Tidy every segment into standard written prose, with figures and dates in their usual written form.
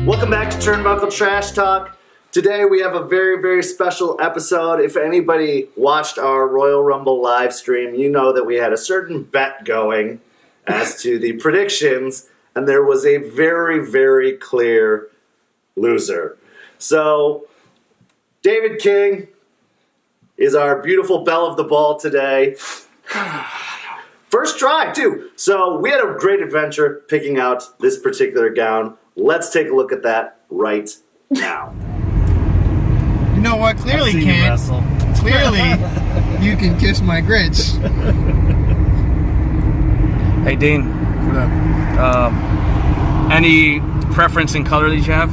Welcome back to Turnbuckle Trash Talk. Today we have a very, very special episode. If anybody watched our Royal Rumble live stream, you know that we had a certain bet going as to the predictions, and there was a very, very clear loser. So, David King is our beautiful belle of the ball today. First try, too. So we had a great adventure picking out this particular gown. Let's take a look at that right now. You know what? Clearly, Ken. Clearly, you can kiss my grits. Hey, Dean. What up? Any preference in color that you have?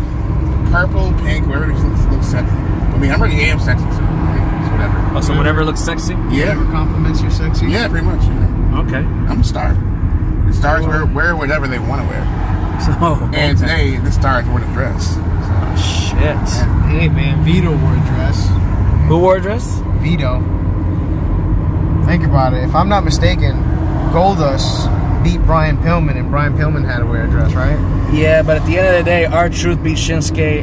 Purple, pink, whatever looks sexy. I mean, I'm already am sexy, so it's whatever. Oh, so whatever looks sexy? Yeah. Whatever compliments your sexy. Yeah, pretty much. Yeah. Okay. I'm a star. The stars wear whatever they want to wear. So, And today, the stars wore the dress. So. shit. Hey, man. Vito wore a dress. Who wore a dress? Vito. Think about it. If I'm not mistaken, Goldust beat Brian Pillman, and Brian Pillman had to wear a dress, right? Yeah, but at the end of the day, R-Truth beat Shinsuke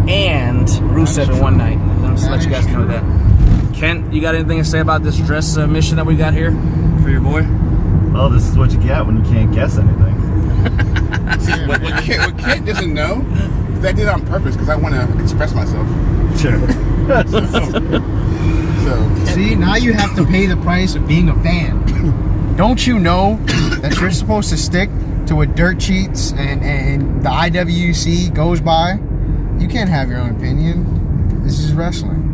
and Rusev in one night. I'll just let you guys know that. Kent, you got anything to say about this dress mission that we got here for your boy? Well, this is what you get when you can't guess anything. See, what Kent doesn't know is that I did it on purpose because I want to express myself. Sure. So, See, now you have to pay the price of being a fan. Don't you know that you're supposed to stick to what Dirt Cheats and the IWC goes by? You can't have your own opinion. This is wrestling.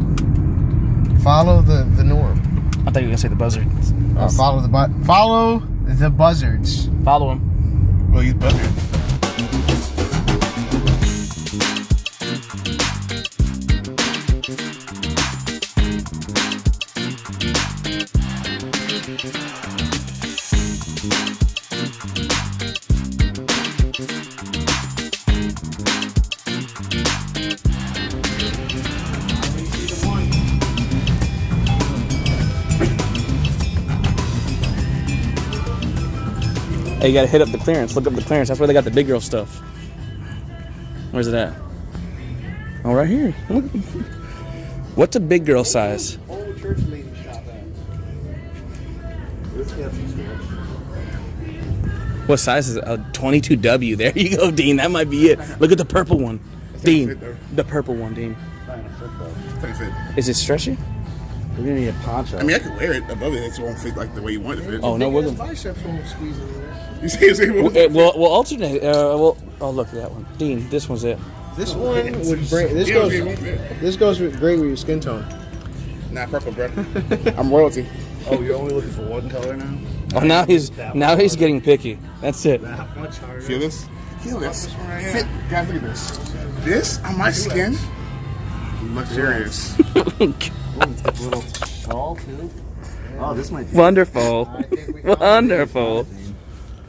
Follow the norm. I thought you were going to say the buzzards. Follow the buzzards. Follow him. well, he's buzzard. Hey, you gotta hit up the clearance. Look up the clearance. That's where they got the big girl stuff. Where's it at? Oh, right here. What's a big girl size? Old church lady shop at. What size is it? A 22W. There you go, Dean. That might be it. Look at the purple one. Dean. The purple one, Dean. Is it stretchy? We're going to need a poncho. I mean, I could wear it above it. It won't fit like the way you want it to fit. Oh, no, we're gonna... biceps won't squeeze in there. You see? We'll alternate. Oh, look at that one. Dean, this one's it. This one would bring. This goes with great with your skin tone. Nah, purple, bro. I'm royalty. Oh, you're only looking for one color now? Oh, now he's getting picky. That's it. That much harder. Feel this? Feel this. Fit. Guys, look at this. This on my skin. Luxurious. Oh, it's got a little shawl, too. Oh, this might be... Wonderful. Wonderful.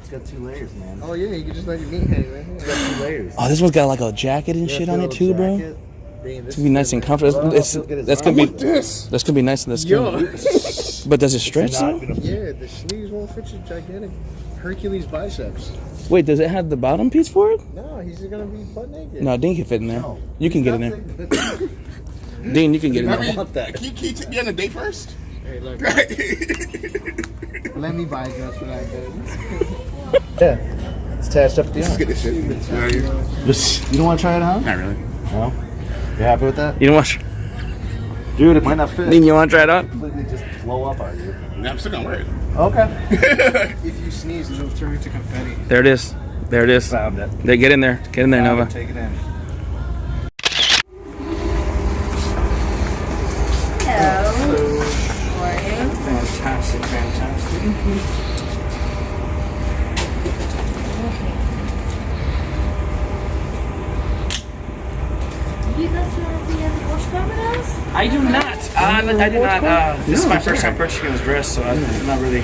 It's got 2 layers, man. Oh yeah, you can just let your meat hang right It's here. got 2 layers. Oh, this one's got like a jacket and shit on it too, bro. It's gonna be nice and comfortable. That's gonna be that's gonna be nice in the skin. Yo. But does it stretch though? Yeah, the sleeves won't fit your gigantic Hercules biceps. Wait, does it have the bottom piece for it? No, he's gonna be butt naked. No, Dean can fit in there. You can get in there. Dean, you can get in there. Can you take me on a date first? Hey, look. Let me buy a dress for that, dude. Yeah. It's attached up to the Let's arm. get this shit. You don't want to try it on? Not really. No? You happy with that? You don't want? Dude, it might not fit. Dean, you want to try it on? Completely just blow up on you. Nah, I'm still gonna wear it. Okay. If you sneeze, it'll turn into confetti. There it is. There it is. Found it. There, get in there. Get in there, Nova. Take it in. Hello. How are you? Fantastic, fantastic. You guys want to be in the wash cameras? I do not. I do not. This is my first time purchasing this dress, so I'm not really.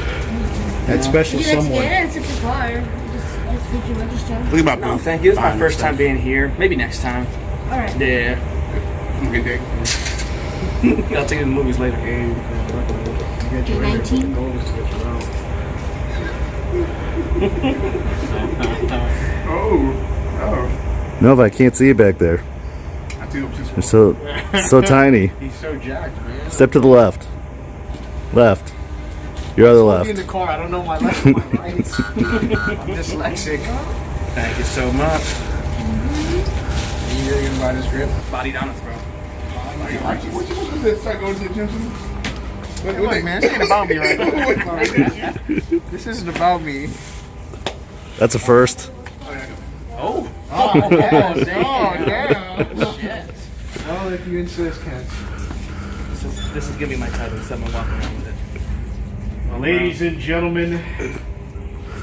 That special You like to someone. get it? It's a car. Just did you register? Look at my No, booth. thank you. It's my first time being here. Maybe next time. All right. Yeah. Good day. I'll take you to the movies later. You're 19. Oh. Nova, I can't see you back there. I think I'm You're so tiny. He's so jacked, man. Step to the left. Left. Your other I'll be in left. the car. I don't know my left and my right. I'm dyslexic. Thank you so much. You really gonna buy this grip? Body down and throw. What you want to start going to the gym soon? Hey, look, man, this ain't about me right now. This isn't about me. That's a first. Oh. Oh, damn. damn. Shit. I'll let you insist, Ken. This is gonna be my title. Someone walking around with it. Ladies and gentlemen,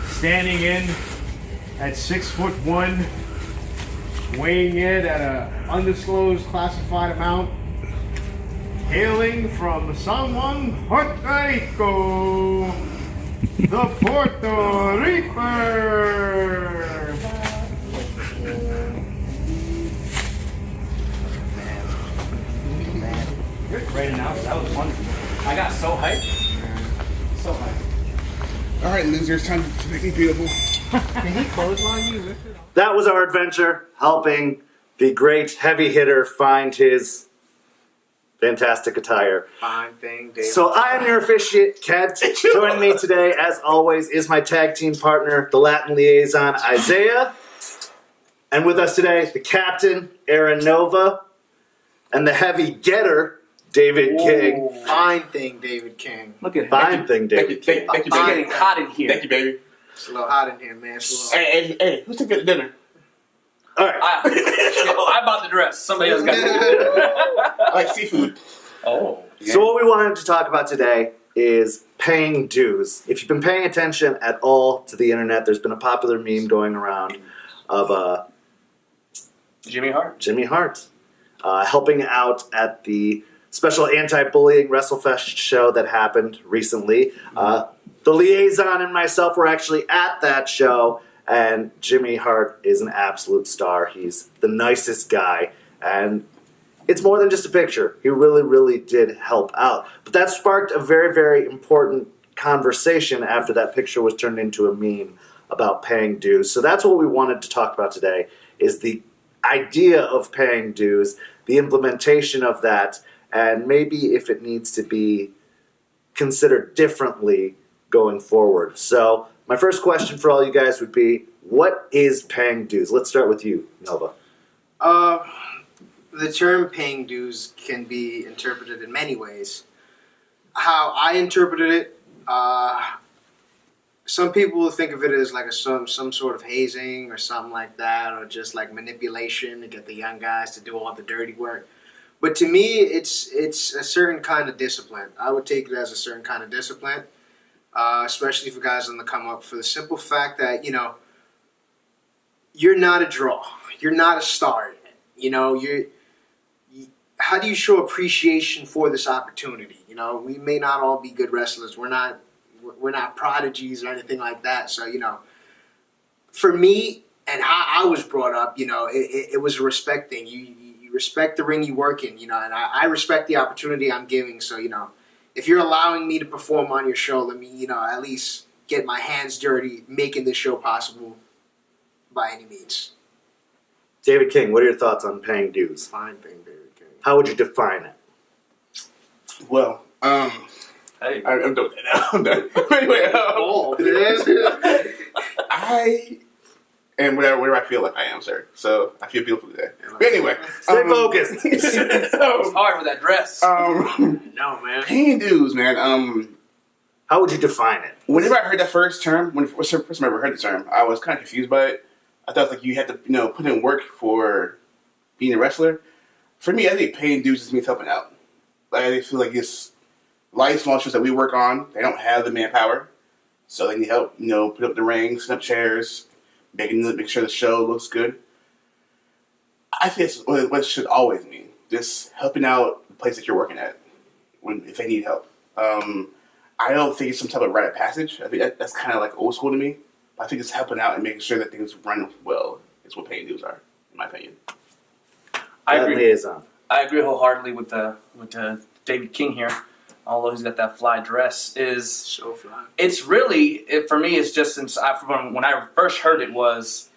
standing in at 6'1", weighing in at an undisclosed classified amount, hailing from San Juan, Puerto Rico, the Puerto Reaper. Great announcement. That was wonderful. I got so hyped. So hyped. All right, losers, time to make me beautiful. Can he clothesline you? Lift it up. That was our adventure, helping the great heavy hitter find his fantastic attire. Fine thing, Dave. So I am your officiant, Kent. Joining me today, as always, is my tag team partner, the Latin liaison, Isaiah. And with us today, the captain, Aaron Nova, and the heavy getter, David King. Fine thing, David King. Look at him. Fine thing, David King. Thank you, It's baby. getting hot in here. Thank you, baby. It's a little hot in here, man. It's a little... Hey, who's taking the dinner? All right. I bought the dress. Somebody else got it. I like seafood. Oh. So what we wanted to talk about today is paying dues. If you've been paying attention at all to the internet, there's been a popular meme going around of Jimmy Hart. Jimmy Hart helping out at the special anti-bullying WrestleFest show that happened recently. The liaison and myself were actually at that show, and Jimmy Hart is an absolute star. He's the nicest guy, and it's more than just a picture. He really, really did help out. But that sparked a very, very important conversation after that picture was turned into a meme about paying dues. So that's what we wanted to talk about today, is the idea of paying dues, the implementation of that, and maybe if it needs to be considered differently going forward. So my first question for all you guys would be, what is paying dues? Let's start with you, Nova. The term paying dues can be interpreted in many ways. How I interpreted it, some people will think of it as like some sort of hazing or something like that, or just like manipulation to get the young guys to do all the dirty work. But to me, it's a certain kind of discipline. I would take it as a certain kind of discipline, especially for guys on the come up, for the simple fact that, you're not a draw. You're not a star. How do you show appreciation for this opportunity? We may not all be good wrestlers. We're not prodigies or anything like that. So, for me and how I was brought up, it was a respect thing. You respect the ring you work in, and I respect the opportunity I'm giving. So, if you're allowing me to perform on your show, let me, at least get my hands dirty making this show possible by any means. David King, what are your thoughts on paying dues? Fine thing, David King. How would you define it? Well, Hey. I'm done now. I'm done. Anyway, I am whatever I feel like I am, sir. So I feel beautiful today. But anyway, Stay focused. It's hard with that dress. No, man. Paying dues, man. How would you define it? Whenever I heard that first term, when first time I ever heard the term, I was kind of confused by it. I thought like you had to, put in work for being a wrestler. For me, I think paying dues just means helping out. Like I feel like it's light small shows that we work on. They don't have the manpower, so they need help. Put up the rings, set up chairs, make sure the show looks good. I think it's what it should always mean. Just helping out the place that you're working at if they need help. I don't think it's some type of rite of passage. I think that's kind of like old school to me. I think it's helping out and making sure that things run well is what paying dues are, in my opinion. I agree. Liaison. I agree wholeheartedly with David King here. Although he's got that fly dress, So fly. it's really for me. It's just when I first heard it was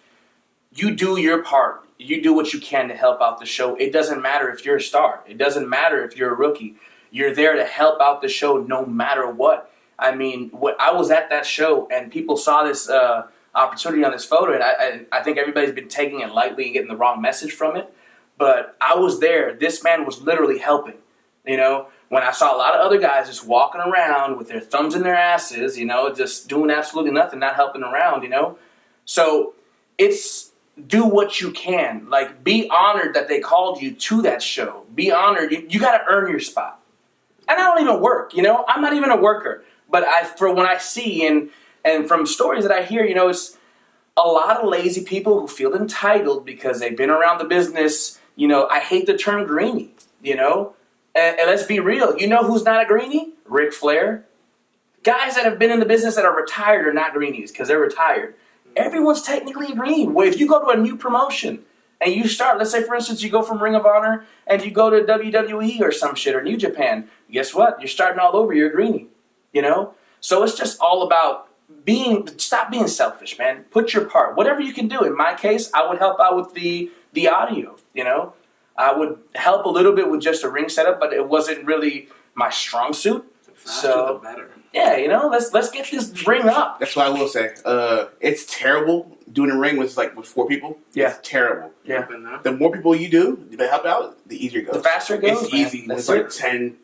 you do your part. You do what you can to help out the show. It doesn't matter if you're a star. It doesn't matter if you're a rookie. You're there to help out the show no matter what. I mean, I was at that show, and people saw this opportunity on this photo, and I think everybody's been taking it lightly and getting the wrong message from it. But I was there. This man was literally helping, you know. When I saw a lot of other guys just walking around with their thumbs in their asses, you know, just doing absolutely nothing, not helping around, you know. So it's do what you can. Like, be honored that they called you to that show. Be honored. You got to earn your spot. And I don't even work, you know. I'm not even a worker. But for when I see and from stories that I hear, you know, it's a lot of lazy people who feel entitled because they've been around the business. You know, I hate the term greenie, you know. And let's be real. You know who's not a greenie? Ric Flair. Guys that have been in the business that are retired are not greenies because they're retired. Everyone's technically a greenie. Well, if you go to a new promotion and you start, let's say, for instance, you go from Ring of Honor and you go to WWE or some shit or New Japan, guess what? You're starting all over. You're a greenie, you know? So it's just all about stop being selfish, man. Put your part. Whatever you can do. In my case, I would help out with the audio, you know? I would help a little bit with just a ring setup, but it wasn't really my strong suit. The faster, the better. Yeah, you know, let's get this ring up. That's what I will say. It's terrible doing a ring with 4 people. Yeah. It's terrible. Yeah. The more people you do, the help out, the easier it goes. The faster it goes. It's easy. When it's like 10,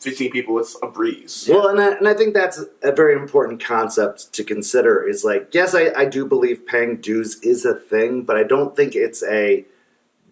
15 people, it's a breeze. Well, and I think that's a very important concept to consider is like, yes, I do believe paying dues is a thing, but I don't think it's a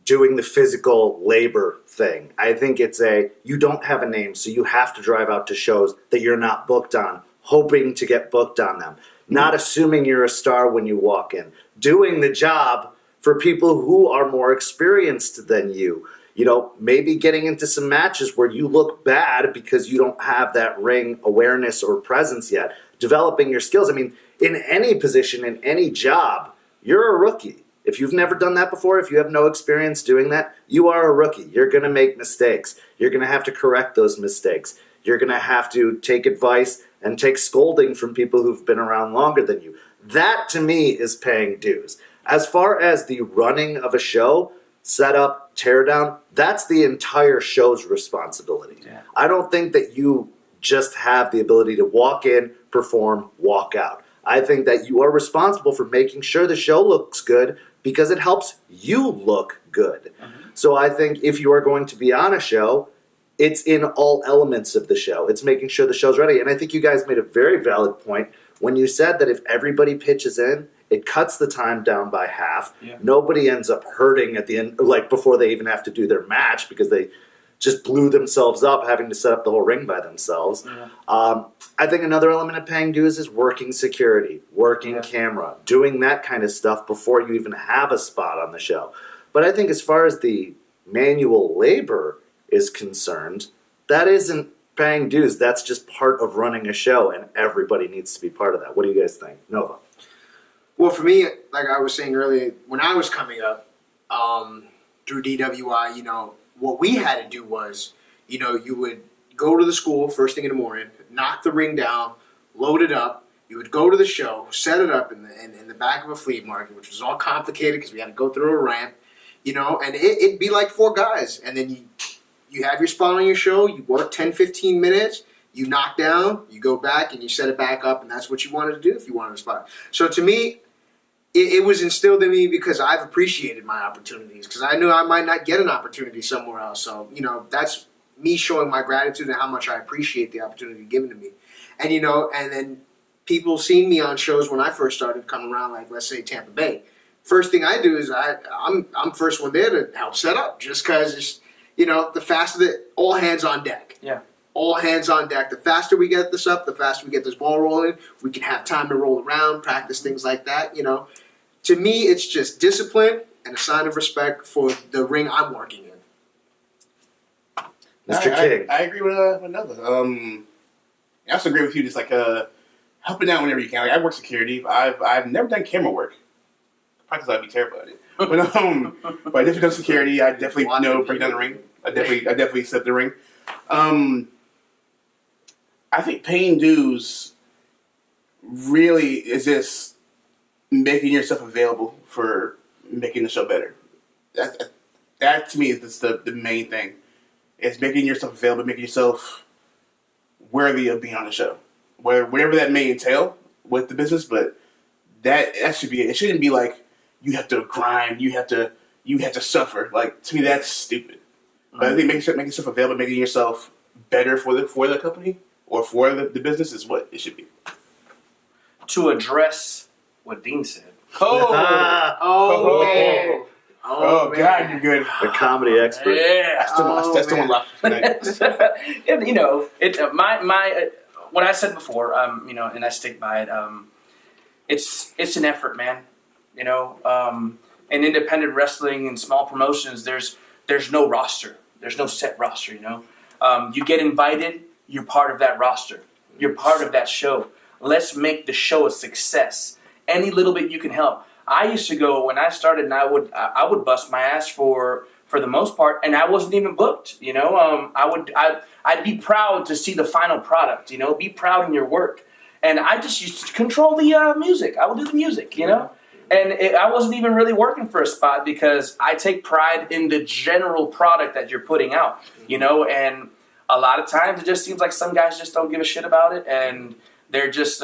doing the physical labor thing. I think it's you don't have a name, so you have to drive out to shows that you're not booked on, hoping to get booked on them. Not assuming you're a star when you walk in. Doing the job for people who are more experienced than you. You know, maybe getting into some matches where you look bad because you don't have that ring awareness or presence yet. Developing your skills. I mean, in any position, in any job, you're a rookie. If you've never done that before, if you have no experience doing that, you are a rookie. You're going to make mistakes. You're going to have to correct those mistakes. You're going to have to take advice and take scolding from people who've been around longer than you. That, to me, is paying dues. As far as the running of a show, setup, teardown, that's the entire show's responsibility. Yeah. I don't think that you just have the ability to walk in, perform, walk out. I think that you are responsible for making sure the show looks good because it helps you look good. Mm-hmm. So I think if you are going to be on a show, it's in all elements of the show. It's making sure the show's ready. And I think you guys made a very valid point when you said that if everybody pitches in, it cuts the time down by half. Yeah. Nobody ends up hurting at the end, like before they even have to do their match because they just blew themselves up having to set up the whole ring by themselves. Yeah. I think another element of paying dues is working security, working camera, doing that kind of stuff before you even have a spot on the show. But I think as far as the manual labor is concerned, that isn't paying dues. That's just part of running a show, and everybody needs to be part of that. What do you guys think? Nova? Well, for me, like I was saying earlier, when I was coming up through DWI, you know, what we had to do was, you know, you would go to the school first thing in the morning, knock the ring down, load it up. You would go to the show, set it up in the back of a flea market, which was all complicated because we had to go through a ramp, you know, and it'd be like 4 guys. And then you have your spot on your show, you work 10, 15 minutes, you knock down, you go back, and you set it back up, and that's what you wanted to do if you wanted a spot. So to me, it was instilled in me because I've appreciated my opportunities because I knew I might not get an opportunity somewhere else. So, you know, that's me showing my gratitude and how much I appreciate the opportunity given to me. And, you know, and then people seeing me on shows when I first started coming around, like, let's say, Tampa Bay. First thing I do is I'm first one there to help set up just because, it's, you know, the faster that all hands on deck. Yeah. All hands on deck. The faster we get this up, the faster we get this ball rolling. We can have time to roll around, practice things like that, you know. To me, it's just discipline and a sign of respect for the ring I'm working in. Mr. King. I agree with Nova. I also agree with you, just like helping out whenever you can. Like, I work security. I've never done camera work. Practice, I'd be terrible at it. But I definitely done security. I definitely break down the ring. I definitely set the ring. I think paying dues really is just making yourself available for making the show better. That to me is the main thing. It's making yourself available, making yourself worthy of being on the show. Whatever that may entail with the business, but that should be it. It shouldn't be like you have to grind, you have to suffer. Like, to me, that's stupid. But I think making yourself available, making yourself better for the company or for the business is what it should be. To address what Dean said. Oh, God, you're good. The comedy expert. Yeah. I still want to laugh. You know, my what I said before, you know, and I stick by it. It's an effort, man. You know, in independent wrestling and small promotions, there's no roster. There's no set roster. You know, you get invited, you're part of that roster. You're part of that show. Let's make the show a success. Any little bit you can help. I used to go when I started, and I would bust my ass for the most part, and I wasn't even booked. You know, I'd be proud to see the final product. You know, be proud in your work, and I just used to control the music. I would do the music. You know, and I wasn't even really working for a spot because I take pride in the general product that you're putting out. You know, and a lot of times it just seems like some guys just don't give a shit about it, and they're just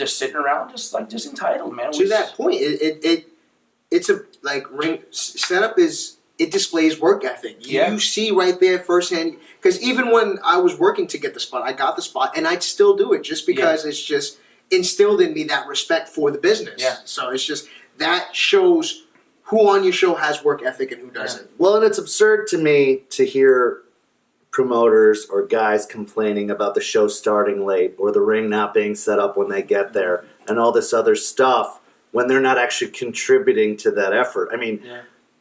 sitting around, just entitled, man. To that point, it's a ring setup is it displays work ethic. Yeah. You see right there firsthand. Because even when I was working to get the spot, I got the spot, and I'd still do it just because it's just instilled in me that respect for the business. Yeah. So it's just that shows who on your show has work ethic and who doesn't. Yeah. Well, and it's absurd to me to hear promoters or guys complaining about the show starting late or the ring not being set up when they get there and all this other stuff when they're not actually contributing to that effort. I mean,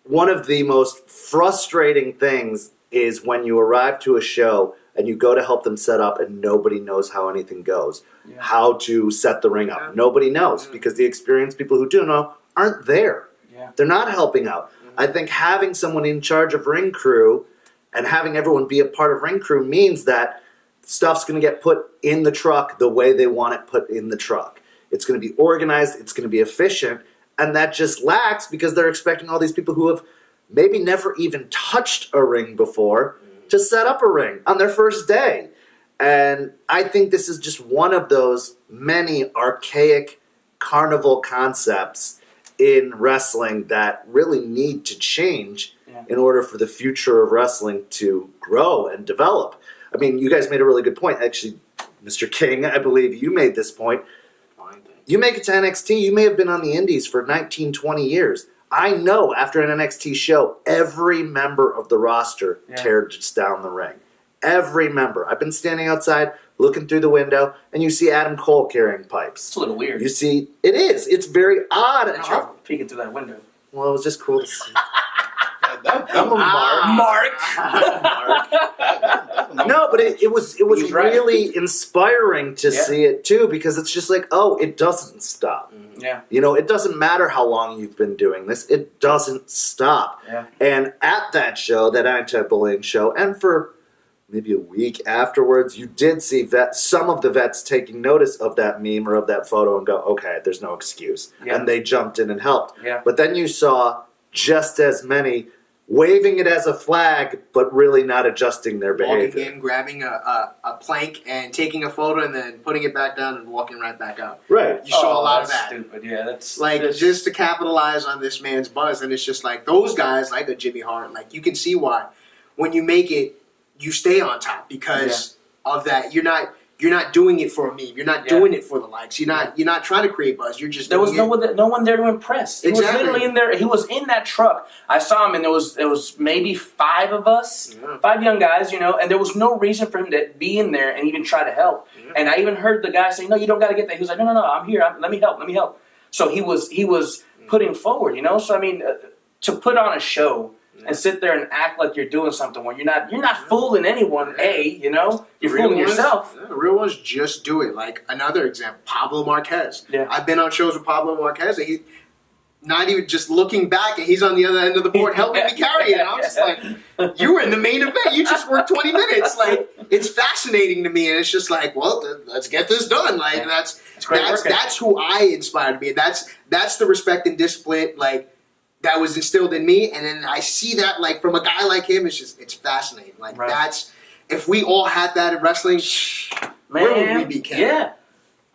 one of the most frustrating things is when you arrive to a show and you go to help them set up and nobody knows how anything goes, how to set the ring up. Nobody knows because the experienced people who do know aren't there. They're not helping out. I think having someone in charge of ring crew and having everyone be a part of ring crew means that stuff's going to get put in the truck the way they want it put in the truck. It's going to be organized. It's going to be efficient. And that just lacks because they're expecting all these people who have maybe never even touched a ring before to set up a ring on their first day. And I think this is just one of those many archaic carnival concepts in wrestling that really need to change in order for the future of wrestling to grow and develop. I mean, you guys made a really good point. Actually, Mr. King, I believe you made this point. You make it to NXT, you may have been on the indies for 19, 20 years. I know after an NXT show, every member of the roster tears down the ring. Every member. I've been standing outside looking through the window, and you see Adam Cole carrying pipes. It's a little weird. You see, it is. It's very odd. Peeking through that window. Well, it was just cool to see. I'm a Mark. No, but it was really inspiring to see it too, because it's just like, oh, it doesn't stop. Yeah. You know, it doesn't matter how long you've been doing this; it doesn't stop. Yeah. And at that show, that anti-bullying show, and for maybe a week afterwards, you did see some of the vets taking notice of that meme or of that photo and go, okay, there's no excuse. Yeah. And they jumped in and helped. Yeah. But then you saw just as many waving it as a flag, but really not adjusting their behavior. Walking in, grabbing a plank and taking a photo and then putting it back down and walking right back out. Right. You saw a lot of that. Stupid. Yeah, that's just to capitalize on this man's buzz. And it's just like those guys, like a Jimmy Hart, like you can see why when you make it, you stay on top because of that. You're not doing it for a meme. You're not doing it for the likes. You're not trying to create buzz. You're just there was no one there to impress. He was literally in there. He was in that truck. I saw him, and there was maybe 5 of us, 5 young guys, you know, and there was no reason for him to be in there and even try to help. And I even heard the guy say, "No, you don't got to get that." He was like, "No, I'm here. Let me help. So he was putting forward, you know. So I mean, to put on a show and sit there and act like you're doing something when you're not fooling anyone. You know, you're fooling yourself. The real ones just do it. Like another example, Pablo Marquez. Yeah. I've been on shows with Pablo Marquez, and he's not even just looking back, and he's on the other end of the board helping me carry it. And I'm just like, you were in the main event. You just worked 20 minutes. Like, it's fascinating to me, and it's just like, well, let's get this done. Like that's who I inspire to be. That's the respect and discipline. Like, that was instilled in me, and then I see that like from a guy like him, it's fascinating. Like that's if we all had that in wrestling, where would we be, Ken? Yeah.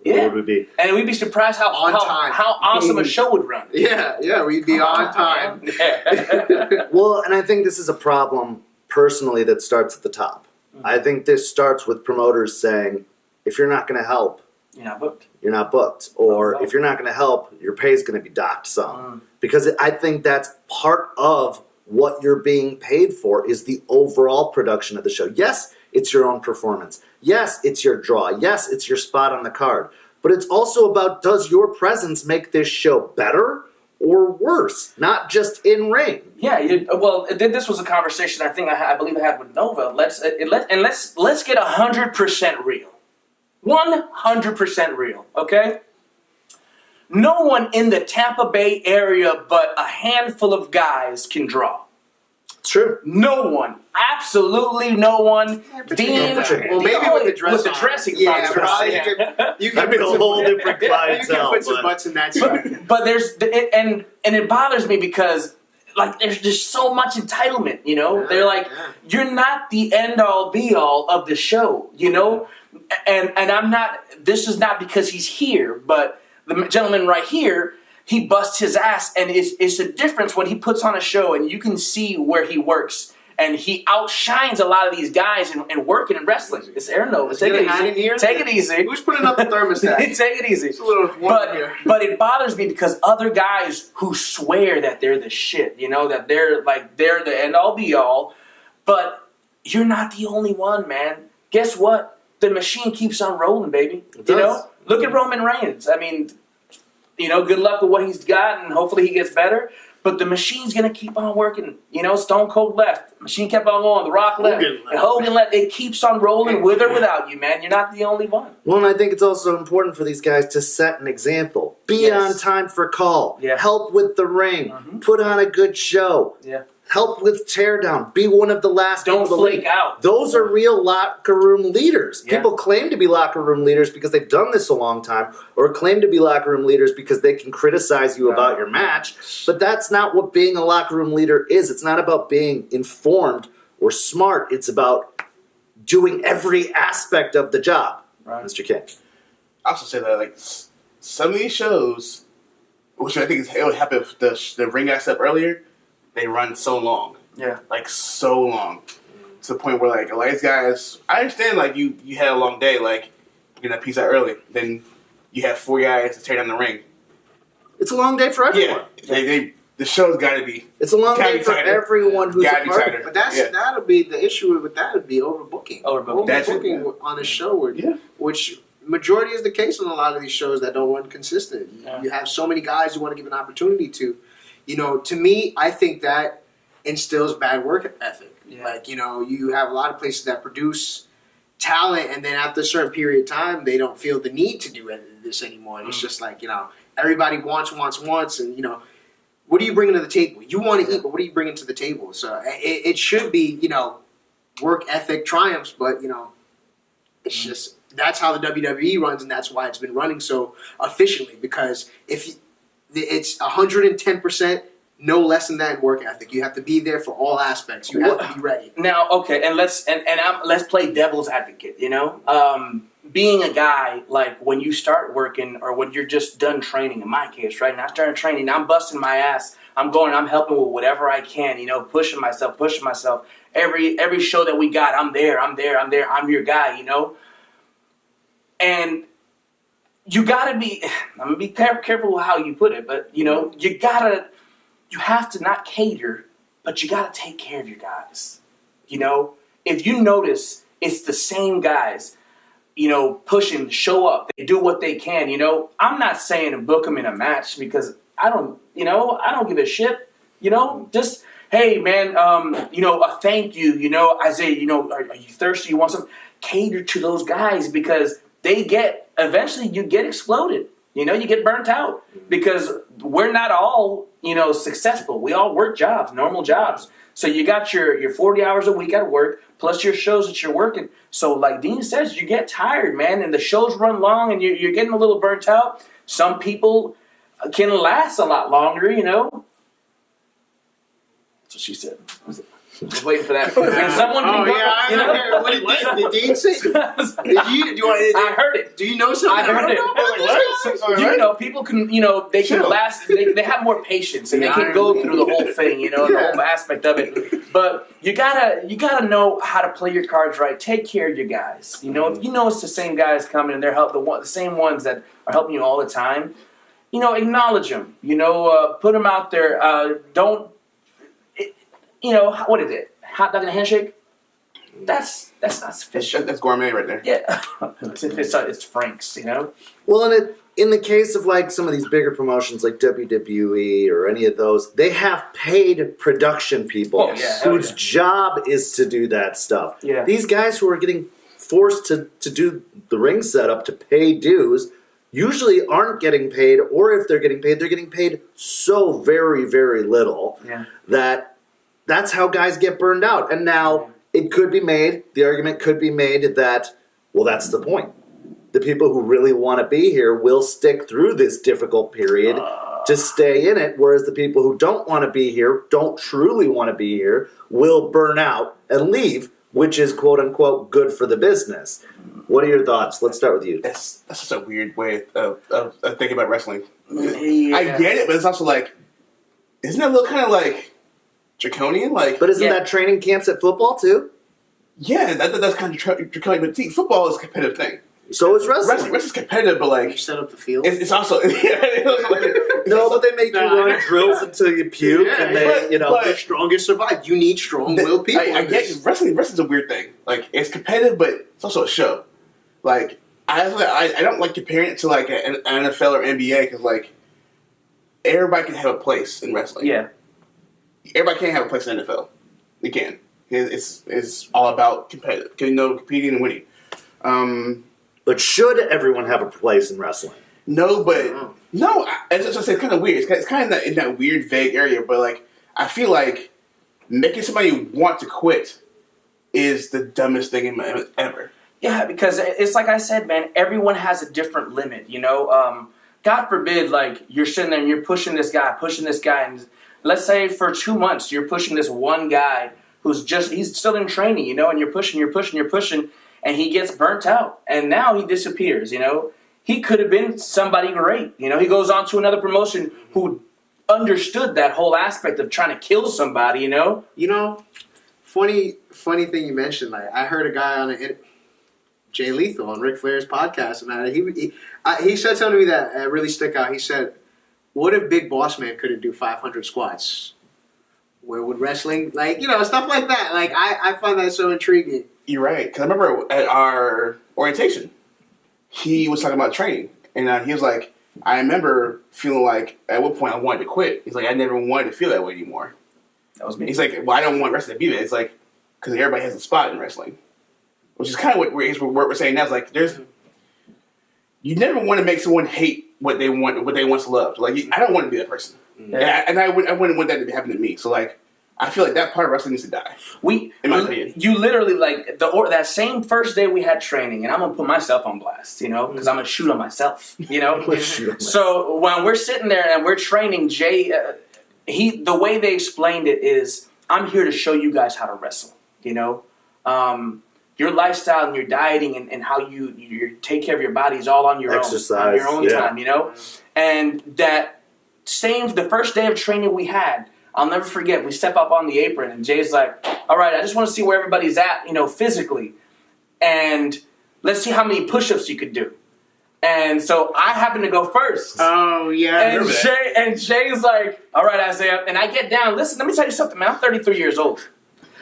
Where would we be? And we'd be surprised how awesome a show would run. Yeah, we'd be on time. Yeah. Well, and I think this is a problem personally that starts at the top. Mm-hmm. I think this starts with promoters saying, if you're not going to help, You're not booked. you're not booked. Or if you're not going to help, your pay is going to be docked some. Because I think that's part of what you're being paid for is the overall production of the show. Yes, it's your own performance. Yes, it's your draw. Yes, it's your spot on the card. But it's also about, does your presence make this show better or worse? Not just in ring. Yeah, this was a conversation I believe I had with Nova. Let's get 100% real. 100% real, okay? No one in the Tampa Bay area but a handful of guys can draw. It's true. No one. Absolutely no one. Dean. Well, maybe with the dressing. Yeah, probably. You can That'd be a whole different You clientele. can put some butts in that suit. But it bothers me because like there's just so much entitlement, you know? Yeah, They're like, you're not the end all be all of the show, you know? And I'm not, this is not because he's here, but the gentleman right here, he busts his ass, and it's a difference when he puts on a show and you can see where he works. And he outshines a lot of these guys in working and wrestling. It's Air Nova. Take it easy. Take it easy. Who's putting up the thermostat? Take it easy. It's a little warm here. But it bothers me because other guys who swear that they're the shit, you know, that they're the end all be all, but you're not the only one, man. Guess what? The machine keeps on rolling, baby. You know? Look at Roman Reigns. I mean, you know, good luck with what he's got, and hopefully he gets better. But the machine's going to keep on working. You know, Stone Cold left. Machine kept on going. The Rock left. And Hogan left. It keeps on rolling with or without you, man. You're not the only one. Well, and I think it's also important for these guys to set an example. Be on time for call. Yeah. Help with the ring. Mm-hmm. Put on a good show. Yeah. Help with teardown. Be one of the last Don't people to flake leave. out. Those are real locker room leaders. Yeah. People claim to be locker room leaders because they've done this a long time, or claim to be locker room leaders because they can criticize you about your match. But that's not what being a locker room leader is. It's not about being informed or smart. It's about doing every aspect of the job. Right. Mr. King. I also say that like some of these shows, which I think it would happen if the ring got set up earlier, they run so long. Yeah. Like so long. To the point where like a lot of these guys, I understand like you had a long day, like you're gonna peace out early. Then you have 4 guys to tear down the ring. It's a long day for everyone. Yeah. The show's gotta be. It's a long day for tighter. everyone who's Gotta a be part tighter. of it. But that'll be the issue with that would be overbooking. Overbooking. On a show which majority is the case on a lot of these shows that don't run consistent. Yeah. You have so many guys you want to give an opportunity to. You know, to me, I think that instills bad work ethic. Yeah. Like, you know, you have a lot of places that produce talent, and then after a certain period of time, they don't feel the need to do this anymore. And it's just like, you know, everybody wants, and, you know, what are you bringing to the table? You want to eat, but what are you bringing to the table? So it should be, you know, work ethic triumphs, but, you know, it's just, that's how the WWE runs, and that's why it's been running so efficiently, because if it's 110%, no less than that in work ethic. You have to be there for all aspects. You have to be ready. Now, okay, and let's play devil's advocate. You know, being a guy, like when you start working or when you're just done training. In my case, right now, I started training. I'm busting my ass. I'm helping with whatever I can. You know, pushing myself. Every show that we got, I'm there. I'm your guy. You know, and you gotta be. I'm gonna be careful with how you put it, but you know, you have to not cater, but you got to take care of your guys. You know, if you notice, it's the same guys, you know, pushing, show up. They do what they can, you know. I'm not saying to book them in a match because I don't give a shit, you know. Just, hey, man, you know, a thank you, you know. I say, you know, are you thirsty? You want some? Cater to those guys because eventually you get exploded. You know, you get burnt out because we're not all, you know, successful. We all work jobs, normal jobs. So you got your 40 hours a week at work, plus your shows that you're working. So like Dean says, you get tired, man, and the shows run long and you're getting a little burnt out. Some people can last a lot longer, you know. That's what she said. I was waiting for that. And someone can go, What did Dean say? I heard it. Do you know something? I heard it. You know, people can, they can last, they have more patience and they can go through the whole thing, the whole aspect of it. But you gotta know how to play your cards right. Take care of your guys. If you know it's the same guys coming and they're the same ones that are helping you all the time, acknowledge them. Put them out there. What is it? Hot dog and a handshake? That's not sufficient. That's gourmet right there. Yeah, it's Frank's, Well, in the case of like some of these bigger promotions like WWE or any of those, they have paid production people whose job is to do that stuff. Yeah. These guys who are getting forced to do the ring setup to pay dues usually aren't getting paid, or if they're getting paid so very, very little that's how guys get burned out. And now it could be made, the argument could be made that, well, that's the point. The people who really want to be here will stick through this difficult period to stay in it, whereas the people who don't want to be here, don't truly want to be here, will burn out and leave, which is quote-unquote good for the business. What are your thoughts? Let's start with you. That's such a weird way of thinking about wrestling. Yeah. I get it, but it's also like, isn't it a little kind of like draconian? Like, But isn't that training camps at football too? yeah, that's kind of draconian. But see, football is a competitive thing. So is wrestling. Wrestling's competitive, but like You set up the field. it's also No, but they make you run drills until you puke, and they, but- The strongest survive. You need strong-willed people. I in get this. you. Wrestling's a weird thing. Like, it's competitive, but it's also a show. Like, I don't like comparing it to like an NFL or NBA because like everybody can have a place in wrestling. Yeah. Everybody can't have a place in the NFL. They can. It's all about competing and winning. But should everyone have a place in wrestling? No, but no. It's kind of weird. It's kind of in that weird, vague area. But like, I feel like making somebody want to quit is the dumbest thing ever. Yeah, because it's like I said, man, everyone has a different limit, God forbid, like, you're sitting there and you're pushing this guy, and let's say for 2 months you're pushing this one guy he's still in training, and you're pushing, and he gets burnt out, and now he disappears, He could have been somebody great, He goes on to another promotion who understood that whole aspect of trying to kill somebody, Funny thing you mentioned. Like, I heard a guy on Jay Lethal on Ric Flair's podcast, and he said something to me that really stuck out. He said, "What if Big Boss Man couldn't do 500 squats? Where would wrestling, stuff like that? Like, I find that so intriguing." You're right. Because I remember at our orientation, he was talking about training, and he was like, "I remember feeling like at one point I wanted to quit." He's like, "I never wanted to feel that way anymore." That was me. He's like, "Well, I don't want wrestling to be that." It's like because everybody has a spot in wrestling. Which is kind of what we're saying now. Is like you never want to make someone hate what they once loved. Like I don't want to be that person, and I wouldn't want that to happen to me. So like I feel like that part of wrestling needs to die. In my opinion, You literally like that same first day we had training, and I'm gonna put myself on blast, because I'm gonna shoot on myself, So when we're sitting there and we're training, Jay, the way they explained it is, I'm here to show you guys how to wrestle, Your lifestyle and your dieting and how you take care of your body is all on your Exercise, own time, And the first day of training we had, I'll never forget, we step up on the apron and Jay's like, "All right, I just want to see where everybody's at, physically. And let's see how many push-ups you could do." And so I happen to go first. Oh, yeah. And Jay's like, "All right, Isaiah." And I get down. Listen, let me tell you something, man. I'm 33 years old.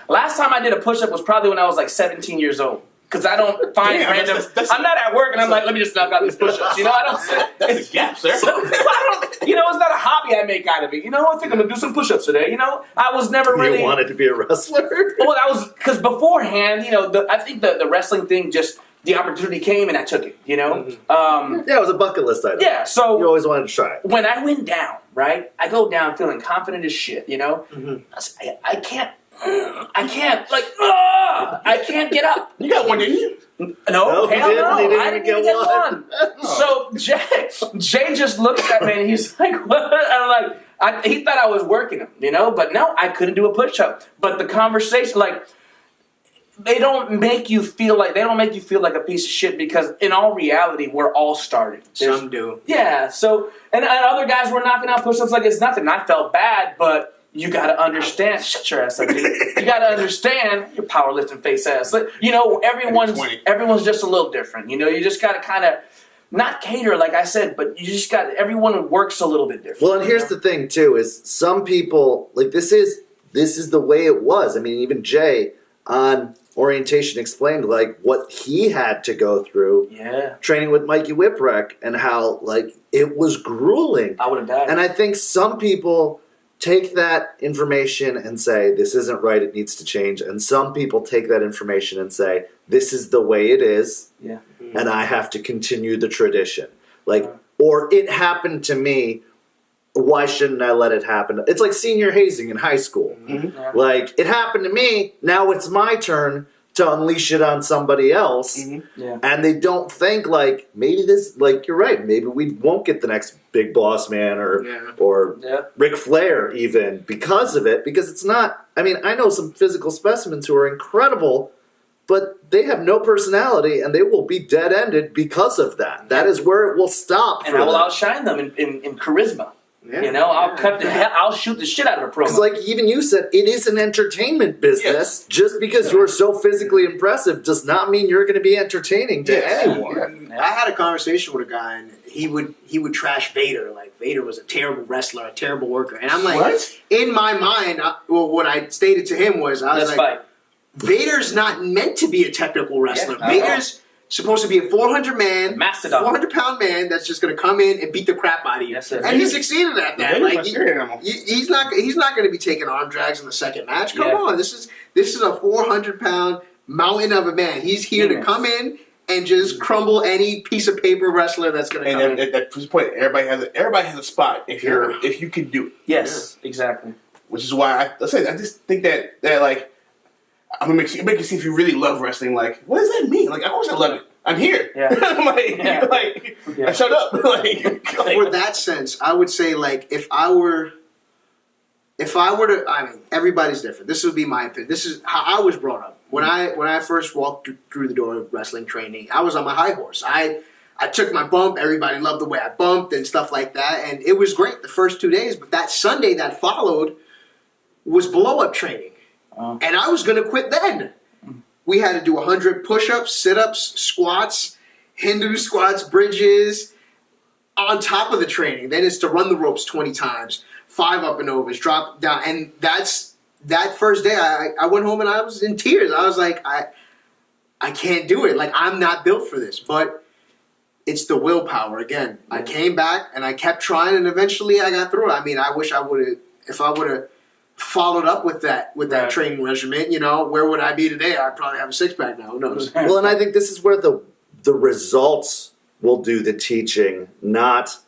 Last time I did a push-up was probably when I was like 17 years old. Because I don't find random... I'm not at work and I'm like, let me just knock out these push-ups. I don't... that's a gap, sir. It's not a hobby I make out of it. I think I'm going to do some push-ups today. I was never really... You wanted to be a wrestler? Well, that was... Because beforehand, I think the wrestling thing just... The opportunity came and I took it, Yeah, it was a bucket list item. Yeah, so... You always wanted to try it. When I went down, right? I go down feeling confident as shit, I can't, I can't get up. You got one, didn't you? No, he hell didn't. no. He didn't I didn't even even get one. So Jay just looks at me and he's like, "What?" And I'm like, He thought I was working him, but no, I couldn't do a push-up. But the conversation, like, they don't make you feel like a piece of shit, because in all reality, we're all starting. Some do. Yeah, so, and other guys were knocking out push-ups like it's nothing. I felt bad, but you got to understand. Shut your ass up, dude. You got to understand your powerlifting face ass. Everyone's just a little different. You just got to kind of not cater, like I said, but you just got, everyone works a little bit different. Well, and here's the thing too: is some people, like, this is the way it was. I mean, even Jay on orientation explained like what he had to go through. Yeah. Training with Mikey Whipwreck, and how like it was grueling. I would have died. And I think some people take that information and say, this isn't right, it needs to change. And some people take that information and say, this is the way it is, Yeah. and I have to continue the tradition. Like, or it happened to me, why shouldn't I let it happen? It's like senior hazing in high school. Mm-hmm. Yeah. Like, it happened to me, now it's my turn to unleash it on somebody else. Mm-hmm. Yeah. And they don't think, like, maybe this, like, you're right, maybe we won't get the next big boss man or Ric Flair even because of it, because it's not, I mean, I know some physical specimens who are incredible, but they have no personality and they will be dead-ended because of that. That is where it will stop. And I will outshine them in charisma. Yeah. I'll shoot the shit out of a promo. Because, like even you said, it is an entertainment business. Yes. Just because you're so physically impressive does not mean you're going to be entertaining to anyone. I had a conversation with a guy, and he would trash Vader. Like, Vader was a terrible wrestler, a terrible worker. And I'm like, What? in my mind, what I stated to him was, I was Let's like, fight. Vader's not meant to be a technical wrestler. Yeah, Vader's supposed to be a 400-man, Mastodon. 400-pound man that's just going to come in and beat the crap out of you. Yes, sir. And he succeeded at that. Vader's Like, my spirit animal. he's not going to be taking arm drags in the second match. Come Yeah. on, this is a 400-pound mountain of a man. He's here to come in and just crumble any piece of paper wrestler that's going to come And in. at this point, everybody has a spot if you can do it. Yes, exactly. Which is why I just think that like I'm gonna make you see if you really love wrestling. Like, what does that mean? Like, of course I love it. I'm here. Yeah. I showed up. For that sense, I would say, like, if I were to, I mean, everybody's different. This would be my opinion. This is how I was brought up. When I first walked through the door of wrestling training, I was on my high horse. I took my bump. Everybody loved the way I bumped and stuff like that, and it was great the first 2 days. But that Sunday that followed was blow-up training, and I was going to quit then. We had to do 100 push-ups, sit-ups, squats, Hindu squats, bridges, on top of the training. Then it's to run the ropes 20 times, 5 up and overs, drop down. And that first day, I went home and I was in tears. I was like, I can't do it. Like, I'm not built for this. But it's the willpower. Again, I came back and I kept trying, and eventually I got through it. I mean, I wish I would have, if I would have followed up with that training regimen, where would I be today? I'd probably have a six-pack now. Who knows? Well, and I think this is where the results will do the teaching, not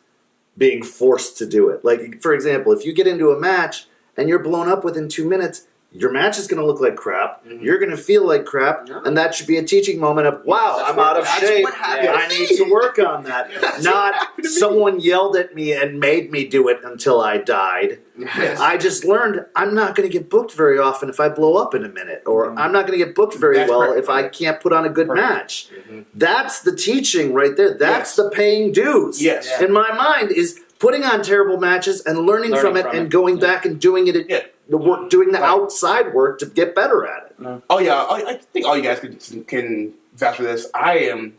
being forced to do it. Like, for example, if you get into a match and you're blown up within 2 minutes, your match is going to look like crap. Mm-hmm. You're going to feel like crap. Yeah. And that should be a teaching moment of, wow, I'm out of shape. I need to work on that. Not someone yelled at me and made me do it until I died. Yes. I just learned I'm not going to get booked very often if I blow up in a minute. Or I'm not going to get booked very well if I can't put on a good match. Mm-hmm. That's the teaching right there. That's the paying dues. Yes. In my mind is putting on terrible matches and learning from it and going back and doing it doing the outside work to get better at it. No. Oh yeah, I think all you guys can vouch for this. I am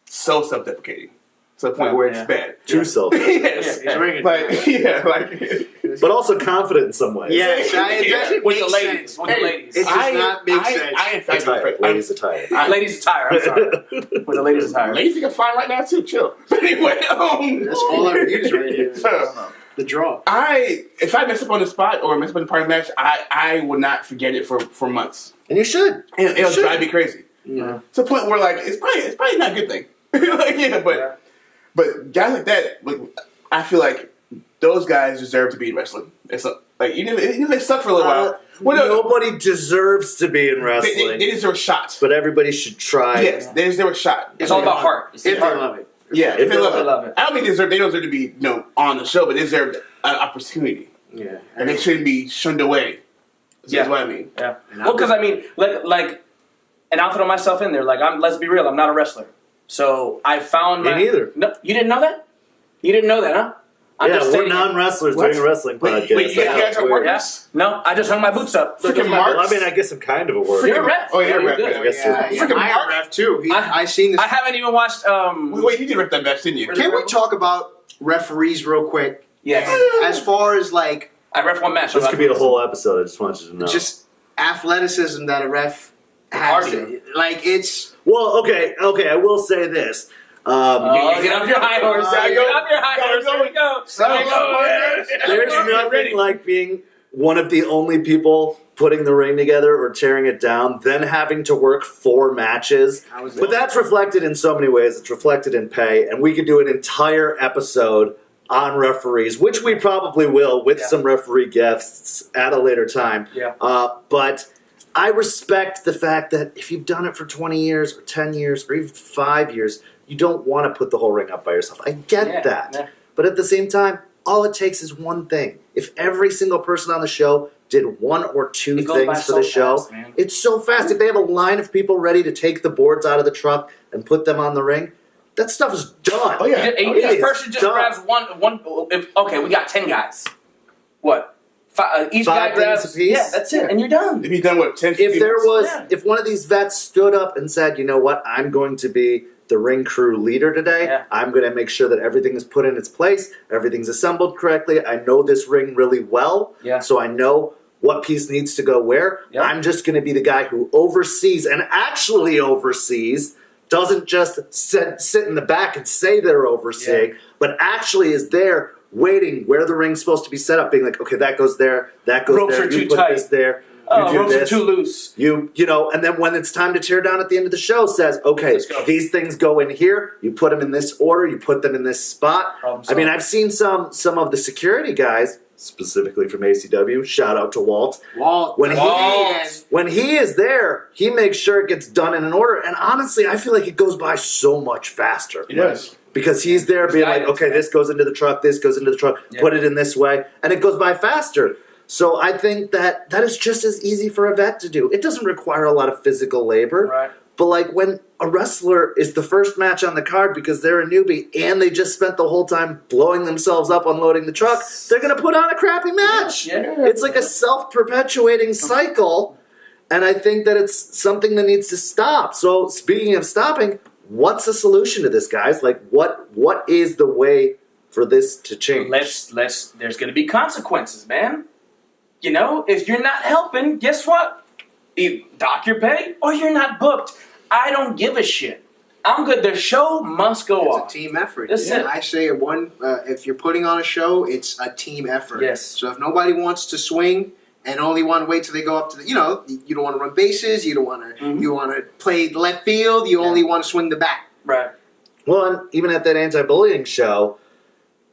so self-deprecating to the point where it's bad. Too self-deprecating. Yes. But also confident in some ways. Yes, with the ladies. With the ladies. It does not make sense. Ladies attire. Ladies attire. I'm sorry. With the ladies attire. Ladies think I'm fine right now too. Chill. But anyway, that's all I use right here. The draw. If I mess up on the spot or mess up in the party match, I will not forget it for months. And you should. And it'll drive me crazy. Yeah. To the point where like it's probably not a good thing. But guys like that, like, I feel like those guys deserve to be in wrestling. It's like even if they suck for a little while. Nobody deserves to be in wrestling. They deserve a shot. But everybody should try. Yes, they deserve a shot. It's all about heart. If they love it. Yeah, if they love it. I don't mean they don't deserve to be on the show, but they deserve an opportunity. Yeah. and they shouldn't be shunned away. That's what I mean. Yeah. Well, because I mean, like, and I'll throw myself in there. Like, let's be real. I'm not a wrestler, so I found Me neither. No, you didn't know that. You didn't know that, huh? We're non-wrestlers doing a wrestling podcast. Wait, you guys are workers? Yes. No, I just hung my boots up. Freaking Well, I mean, I guess I'm kind of a worker. You're a ref. Oh, you're a ref. good. I guess so. Freaking I Mark. ref too. I seen this. I haven't even watched. Wait, you did rip that match, didn't you? Can we talk about referees real quick? Yes. As far as like I ref one match. This could be a whole episode. I just want you to know. just athleticism that a ref has, Hard. like it's Well, okay. I will say this. Get off your high horse. Get off your high horse. There we go. There's nothing like being one of the only people putting the ring together or tearing it down, then having to work 4 matches. But that's reflected in so many ways. It's reflected in pay, and we could do an entire episode on referees, which we probably will with some referee guests at a later time. Yeah. But I respect the fact that if you've done it for 20 years or 10 years or even 5 years, you don't want to put the whole ring up by yourself. I get that. Yeah. But at the same time, all it takes is one thing. If every single person on the show did 1 or 2 It goes by things for so the show, fast, man. it's so fast. If they have a line of people ready to take the boards out of the truck and put them on the ring, that stuff is done. Oh, yeah. Each person just grabs one. Okay, we got 10 guys. What? Each 5 guy things grabs. apiece? Yeah, that's it, and you're done. If you done what 10, 15 If there minutes? was, Yeah. if one of these vets stood up and said, you know what, I'm going to be the ring crew leader today. Yeah. I'm going to make sure that everything is put in its place, everything's assembled correctly. I know this ring really well, Yeah. so I know what piece needs to go where. Yeah. I'm just going to be the guy who oversees and actually oversees, doesn't just sit in the back and say they're overseeing, but actually is there waiting where the ring's supposed to be set up, being like, okay, that goes there, that goes Ropes there, are you too put tight. this there. Oh, You do ropes are this. too loose. You know, and then when it's time to tear down at the end of the show, says, okay, Let's go. these things go in here. You put them in this order. You put them in this spot. Problem I mean, solved. I've seen some of the security guys, specifically from ACW. Shout out to Walt. Walt. When Walt. when he is there, he makes sure it gets done in an order. And honestly, I feel like it goes by so much faster. It does. Because he's there being like, guidance, okay, this goes into the truck, this goes into the truck, Yeah. put it in this way, and it goes by faster. So I think that is just as easy for a vet to do. It doesn't require a lot of physical labor. Right. But like when a wrestler is the first match on the card because they're a newbie and they just spent the whole time blowing themselves up unloading the truck, they're going to put on a crappy match. Yeah. It's like a self-perpetuating cycle, and I think that it's something that needs to stop. So speaking of stopping, what's the solution to this, guys? Like what is the way for this to change? There's going to be consequences, man. You know, if you're not helping, guess what? You dock your pay or you're not booked. I don't give a shit. I'm good. The show must go It's on. a team effort. That's it. I say if you're putting on a show, it's a team effort. Yes. So if nobody wants to swing and only want to wait till they go up to the, you don't want to run bases, you don't want to, you want to play left field, you only want to swing the bat. Right. Well, and even at that anti-bullying show,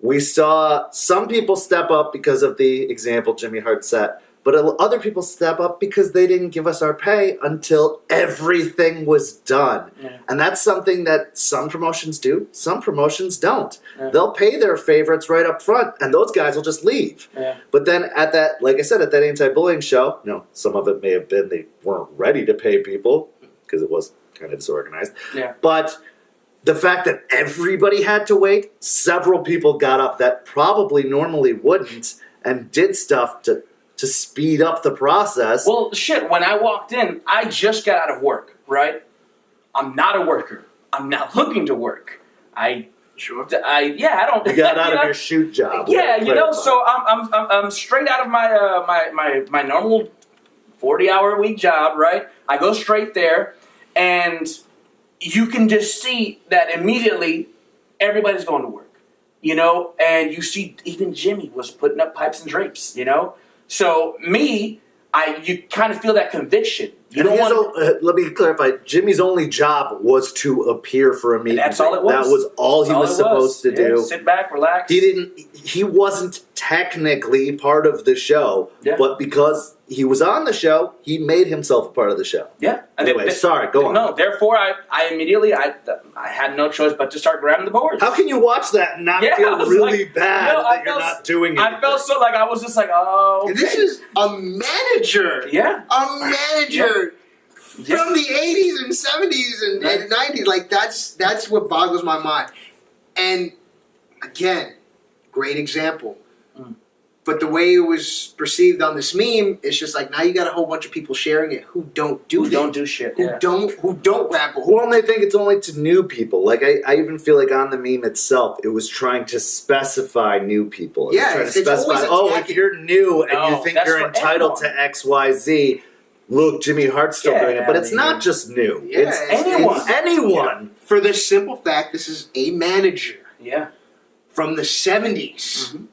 we saw some people step up because of the example Jimmy Hart set, but other people step up because they didn't give us our pay until everything was done. Yeah. And that's something that some promotions do, some promotions don't. Yeah. They'll pay their favorites right up front, and those guys will just leave. Yeah. But then at that, like I said, at that anti-bullying show, some of it may have been they weren't ready to pay people because it was kind of disorganized. Yeah. But the fact that everybody had to wait, several people got up that probably normally wouldn't and did stuff to speed up the process. Well, shit, when I walked in, I just got out of work, right? I'm not a worker. I'm not looking to work. I don't. you got out of your shoot job. Yeah, so I'm straight out of my normal 40-hour week job, right? I go straight there, and you can just see that immediately everybody's going to work, and you see even Jimmy was putting up pipes and drapes, So you kind of feel that conviction. You don't want. Let me clarify. Jimmy's only job was to appear for a meeting. That's all it was. That was all he was supposed to do. Sit back, relax. He wasn't technically part of the show, but because he was on the show, he made himself a part of the show. Yeah. Anyway, sorry, go on. No, therefore, I immediately, I had no choice but to start grabbing the boards. How can you watch that and not feel really bad that you're not doing it? I felt so like I was just like, oh. Okay. This is a manager. Yeah. A manager. From the 80s and 70s and 90s. Like, that's what boggles my mind. And, again, great example. But the way it was perceived on this meme, it's just like now you got a whole bunch of people sharing it who don't do shit. Who don't grapple. Well, and they think it's only to new people. Like I even feel like on the meme itself, it was trying to specify new people. It was trying to specify, if you're new and you think you're entitled to X, Y, Z, look, Jimmy Hart's still doing it. But it's not just new. Yeah, it's anyone. For the simple fact, this is a manager. Yeah. From the 70s.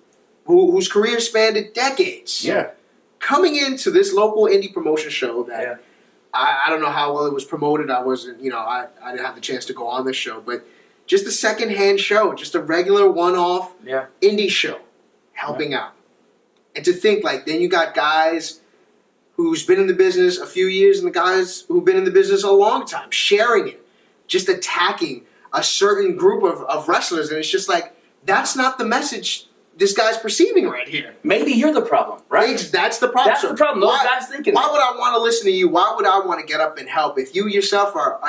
Whose career spanned decades. Yeah. Coming into this local indie promotion show that I don't know how well it was promoted. I wasn't, I didn't have the chance to go on this show, but just a secondhand show, just a regular one-off indie show helping out. And to think then you got guys who's been in the business a few years and the guys who've been in the business a long time sharing it, just attacking a certain group of wrestlers. And it's just like, that's not the message this guy's perceiving right here. Maybe you're the problem, right? That's the problem. That's the problem. Those guys thinking. Why would I want to listen to you? Why would I want to get up and help if you yourself are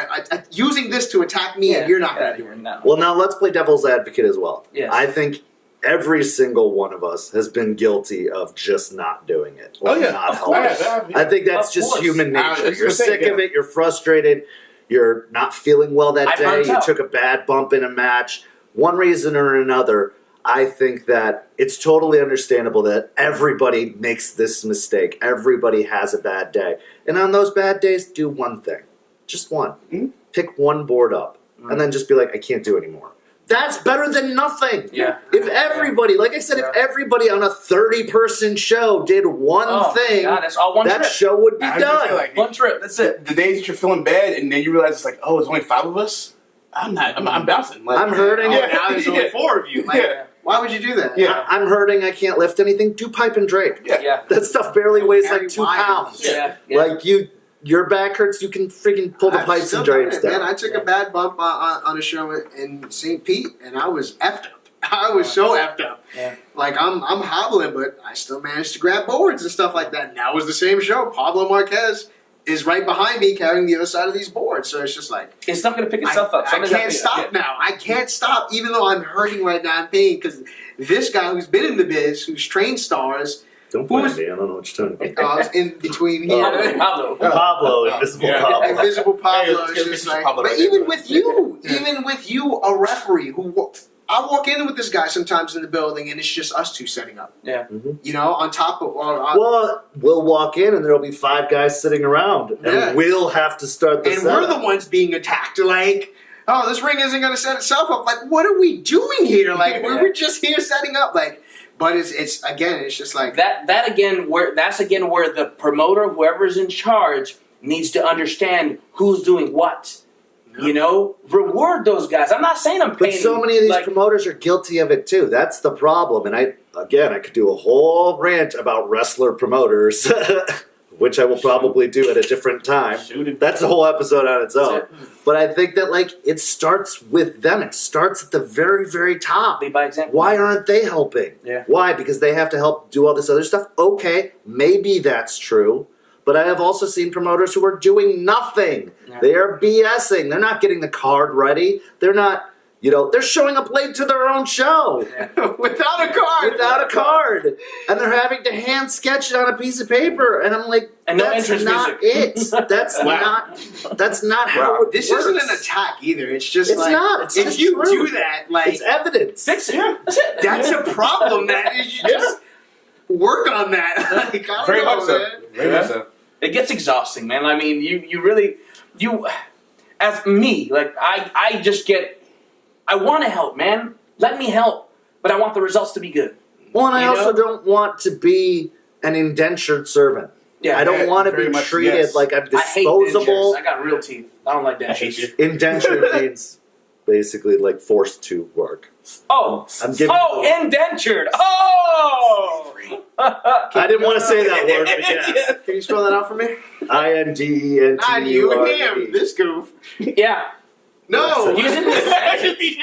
using this to attack me and you're not going to do it? No. Well, now let's play devil's advocate as well. Yes. I think every single one of us has been guilty of just not doing it. Or not helping. I think that's just human nature. You're sick of it. You're frustrated. You're not feeling well that day. You took a bad bump in a match. One reason or another, I think that it's totally understandable that everybody makes this mistake. Everybody has a bad day. And on those bad days, do one thing. Just one. Pick one board up. And then just be like, I can't do anymore. That's better than nothing. Yeah. If everybody, like I said, if everybody on a 30-person show did one thing, that's all one that trip. show would be done. One trip. That's it. The days that you're feeling bad and then you realize it's like, there's only 5 of us? I'm bouncing. I'm hurting. Now there's only 4 of you. Why would you do that? Yeah. I'm hurting. I can't lift anything. Do pipe and drape. Yeah. That stuff barely weighs like 2 pounds. Yeah. Like your back hurts. You can freaking pull the pipes and drapes down. Man, I took a bad bump on a show in St. Pete, and I was effed up. I was so effed up. Yeah. Like I'm hobbling, but I still managed to grab boards and stuff like that. And that was the same show. Pablo Marquez is right behind me carrying the other side of these boards. So it's just like... It's not going to pick itself up. I can't stop now. I can't stop, even though I'm hurting right now in pain, because this guy who's been in the biz, who's trained stars... Don't point at me. I don't know what you're talking about. I was in between here. Pablo, Invisible Pablo. Invisible Pablo. It's just like, but even with you, a referee who... I walk in with this guy sometimes in the building, and it's just us two setting up. Yeah. On top of... well, we'll walk in, and there'll be 5 guys sitting around, and we'll have to start the setup. And we're the ones being attacked. Like, this ring isn't going to set itself up. Like, what are we doing here? Like, we're just here setting up. Like, but it's just like... That's again where the promoter, whoever's in charge, needs to understand who's doing what. Reward those guys. I'm not saying I'm paying. But so many of these promoters are guilty of it too. That's the problem. And I could do a whole rant about wrestler promoters, which I will probably do at a different time. That's a whole episode on its own. But I think that it starts with them. It starts at the very, very top. Lead by example. Why aren't they helping? Yeah. Why? Because they have to help do all this other stuff? Okay, maybe that's true. But I have also seen promoters who are doing nothing. Yeah. They are BSing. They're not getting the card ready. They're not, they're showing up late to their own show. Without a card. And they're having to hand sketch it on a piece of paper. And I'm like, that's not it. That's not how it This works. isn't an attack either. It's just it's not. It's if you true. do that, it's evidence. Fix it. Yeah. That's it. That's a problem. That is, you just work on that. Very much so. Very much so. It gets exhausting, man. I mean, you really, as me, I just get, I want to help, man. Let me help, but I want the results to be good. Well, and I also don't want to be an indentured servant. Yeah, I don't want to be treated like I'm disposable. I got real teeth. I don't like dentures. Indentured means basically like forced to work. Oh, I'm giving indentured. Oh, I didn't want to say that word, but yes. Can you spell that out for me? INDENTURE. Not you, him. This goof. yeah. No. Use it in a sentence.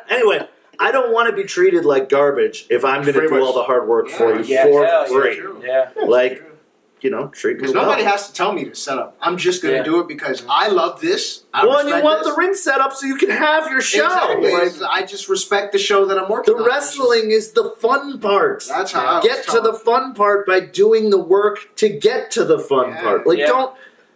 Anyway, I don't want to be treated like garbage if I'm going to Pretty do much. all the hard work for you Yeah, for hell, free. Yeah. Like, you know, treat me Because well. nobody has to tell me to set up. I'm just going to Yeah. do it because I love this. I Well, and you respect want this. the ring set up so you can have your show. Exactly. Like, I just respect the show that I'm working the on. wrestling is the fun part. That's how I Get was to taught. the fun part by doing the work to get to the fun Yeah. part. Like, Yeah. don't.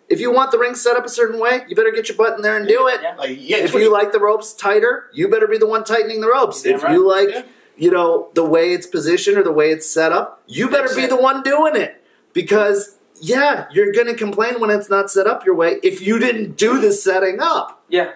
If you want the ring set up a certain way, you better get your butt in there and do it. Yeah. Like, yeah, If you like the ropes tighter, you better be the one tightening the ropes. Damn If right. you like, Yeah. you know, the way it's positioned or the way it's set up, you better Fix be it. the one doing it. Because, yeah, you're going to complain when it's not set up your way if you didn't do the setting up. Yeah.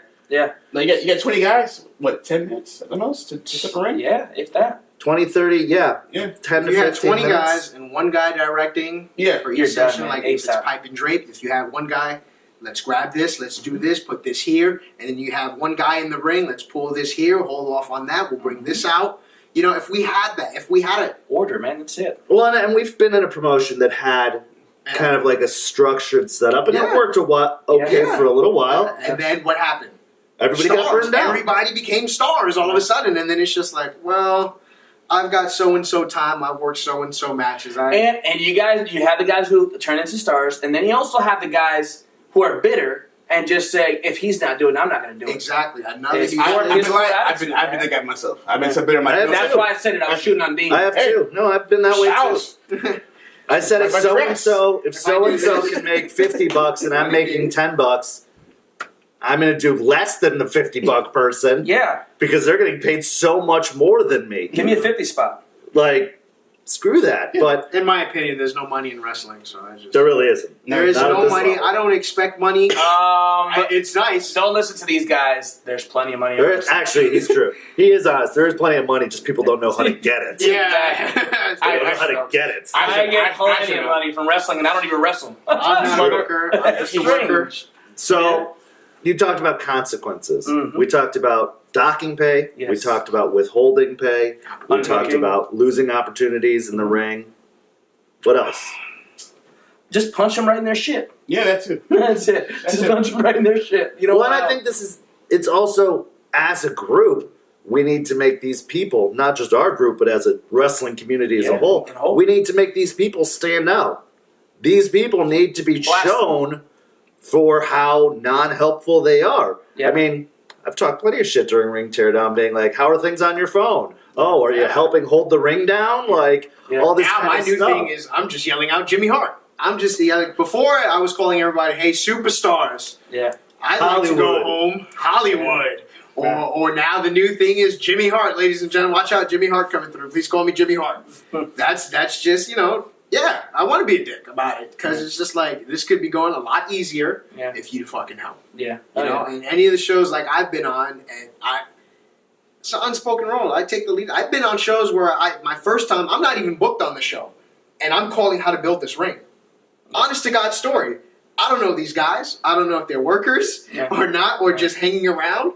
like, you got 20 guys, what, 10 minutes at the most to set the ring? Yeah. If that. 20, 30, yeah. Yeah. 10 to You 15 have 20 minutes. guys and one guy directing Yeah. for You're each done, session. man. Like if it's ASAP. pipe and drape, if you have one guy, let's grab this, let's do this, put this here, and then you have one guy in the ring, let's pull this here, hold off on that, we'll bring this out. You know, if we had that, if we had it, Order, man. That's it. Well, and we've been in a promotion that had kind of like a structured setup, and Yeah. it worked okay Yeah. for a little while. and then what happened? Everybody got Stars. burned out. Everybody became stars all of a sudden, and then it's just like, well, I've got so and so time. I've worked so and so matches. And you have the guys who turn into stars, and then you also have the guys who are bitter and just say, if he's not doing it, I'm not going to do it. Exactly. Another It's huge more- thing. I've It's been, more like, I've attitude, been man. that guy myself. I've been so bitter in my I have That's too. why I said it. I was shooting on Dean. I have Hey. too. No, I've been that way too. House. I said if My so and dress. so, if If so I and do so this. can make $50 and I'm making $10, I'm going to do less than the $50 person Yeah. because they're getting paid so much more than me. Give me a 50 spot. Like, screw that. But In my opinion, there's no money in wrestling, so I just there really isn't. there is Not at no this money. level. I don't expect money. It's nice. Don't listen to these guys. There's plenty of money. There is, actually, he's true. He is honest. There is plenty of money, just people don't know how to get it. Yeah. They don't know how to get it. I get plenty should of know. money from wrestling, and I don't even wrestle. I'm not a True. worker. I'm just a worker. So, you talked about consequences. Mhm. We talked about docking pay. We Yes. talked about withholding pay. We Unhooking. talked about losing opportunities in the ring. What else? Just punch them right in their shit. Yeah, that too. That's it. Just punch them right in their shit. You know Well, what? and I think it's also, as a group, we need to make these people, not just our group, but as a wrestling community as a Yeah, whole, and whole. we need to make these people stand out. These people need to be Blast them. shown for how non-helpful they are. Yeah. I mean, I've talked plenty of shit during ring teardown, being like, "How are things on your phone? Oh, are you Yeah. helping hold the ring down? Like Yeah. all this Now kind my of new stuff." thing is I'm just yelling out Jimmy Hart. I'm just yelling. Before I was calling everybody, "Hey, superstars." Yeah. I'd like to Hollywood. go home, Hollywood. Or now the new thing is Jimmy Hart, ladies and gentlemen. Watch out, Jimmy Hart coming through. Please call me Jimmy Hart. That's just, you know, yeah, I want to be a dick about it because it's just like this could be going a lot easier Yeah. if you fucking help. Yeah. You know, and any of the shows like I've been on, and it's an unspoken role. I take the lead. I've been on shows where my first time, I'm not even booked on the show, and I'm calling how to build this ring. Honest to God story. I don't know these guys. I don't know if they're workers Yeah. or not, or just hanging around.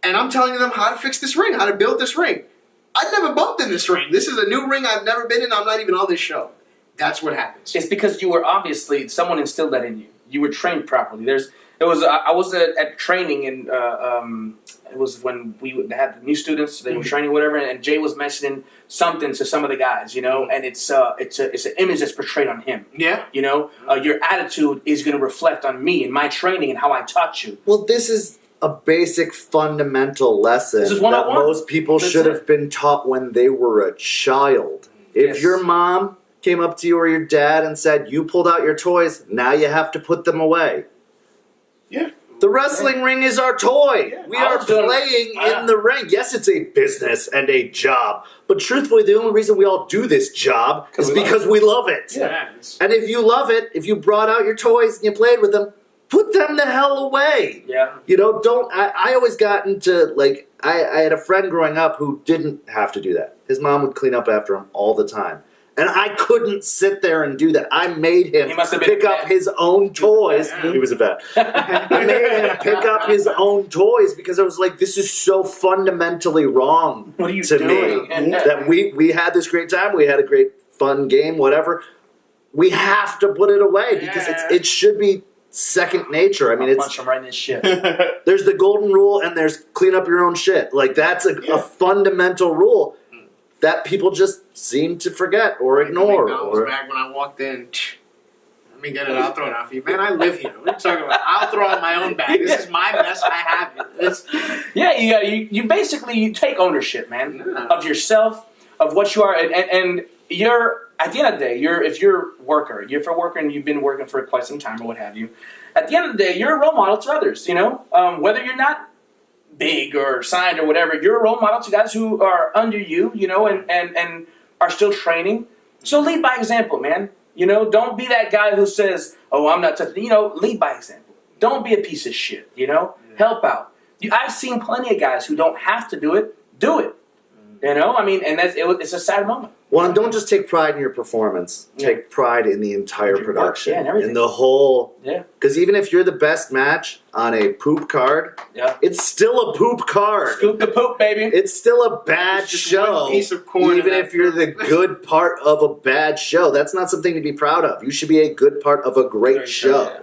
And I'm telling them how to fix this ring, how to build this ring. I've never bumped in this ring. This is a new ring I've never been in. I'm not even on this show. That's what happens. It's because you were obviously someone instilled that in you. You were trained properly. I was at training and it was when we had the new students. They were training whatever, and Jay was mentioning something to some of the guys, you know, and it's an image that's portrayed on him. Yeah. You know, your attitude is going to reflect on me and my training and how I taught you. Well, this is a basic fundamental lesson This is that 101. most people That's should it. have been taught when they were a child. If Yes. your mom came up to you or your dad and said, "You pulled out your toys, now you have to put them away." Yeah. The wrestling ring is our toy. Yeah. We I are was doing- playing in the ring. Yes, it's a business and a job. But truthfully, the only reason we all do this job is we love because we love it. Yeah. And if you love it, if you brought out your toys and you played with them, put them the hell away. Yeah. You know, I always got into, like, I had a friend growing up who didn't have to do that. His mom would clean up after him all the time. And I couldn't sit there and do that. I made him He must have been pick a up vet. his own toys. Yeah. He was a vet. I made him pick up his own toys because I was like, this is so fundamentally wrong What are you to doing? me. That we had this great time. We had a great fun game, whatever. We have to put it away because it should be second nature. I mean, I'll punch him right in his shit. there's the golden rule and there's clean up your own shit. Like that's a fundamental rule that people just seem to forget or ignore. McDonald's bag when I walked in. Let me get it. I'll throw it out for you, man. I live here. What are you talking about? I'll throw out my own bag. This is my mess. I have it. Yeah, you basically you take ownership, man, of yourself, of what you are, and you're at the end of the day, if you're a worker and you've been working for quite some time or what have you, at the end of the day, you're a role model to others. You know, whether you're not big or signed or whatever, you're a role model to guys who are under you, you know, and are still training. So lead by example, man. You know, don't be that guy who says, "Oh, I'm not touching." You know, lead by example. Don't be a piece of shit. You know, help out. I've seen plenty of guys who don't have to do it. Do it. You know, I mean, and it's a sad moment. Well, and don't just take pride in your performance. Take pride in the entire production. and everything. In the whole... Yeah. Because even if you're the best match on a poop card, it's still a poop card. Scoop the poop, baby. It's still a bad It's just show. one piece of corn even in if that you're the good part of a bad show. That's not something to be proud of. You should be a good part of a great show. Yeah.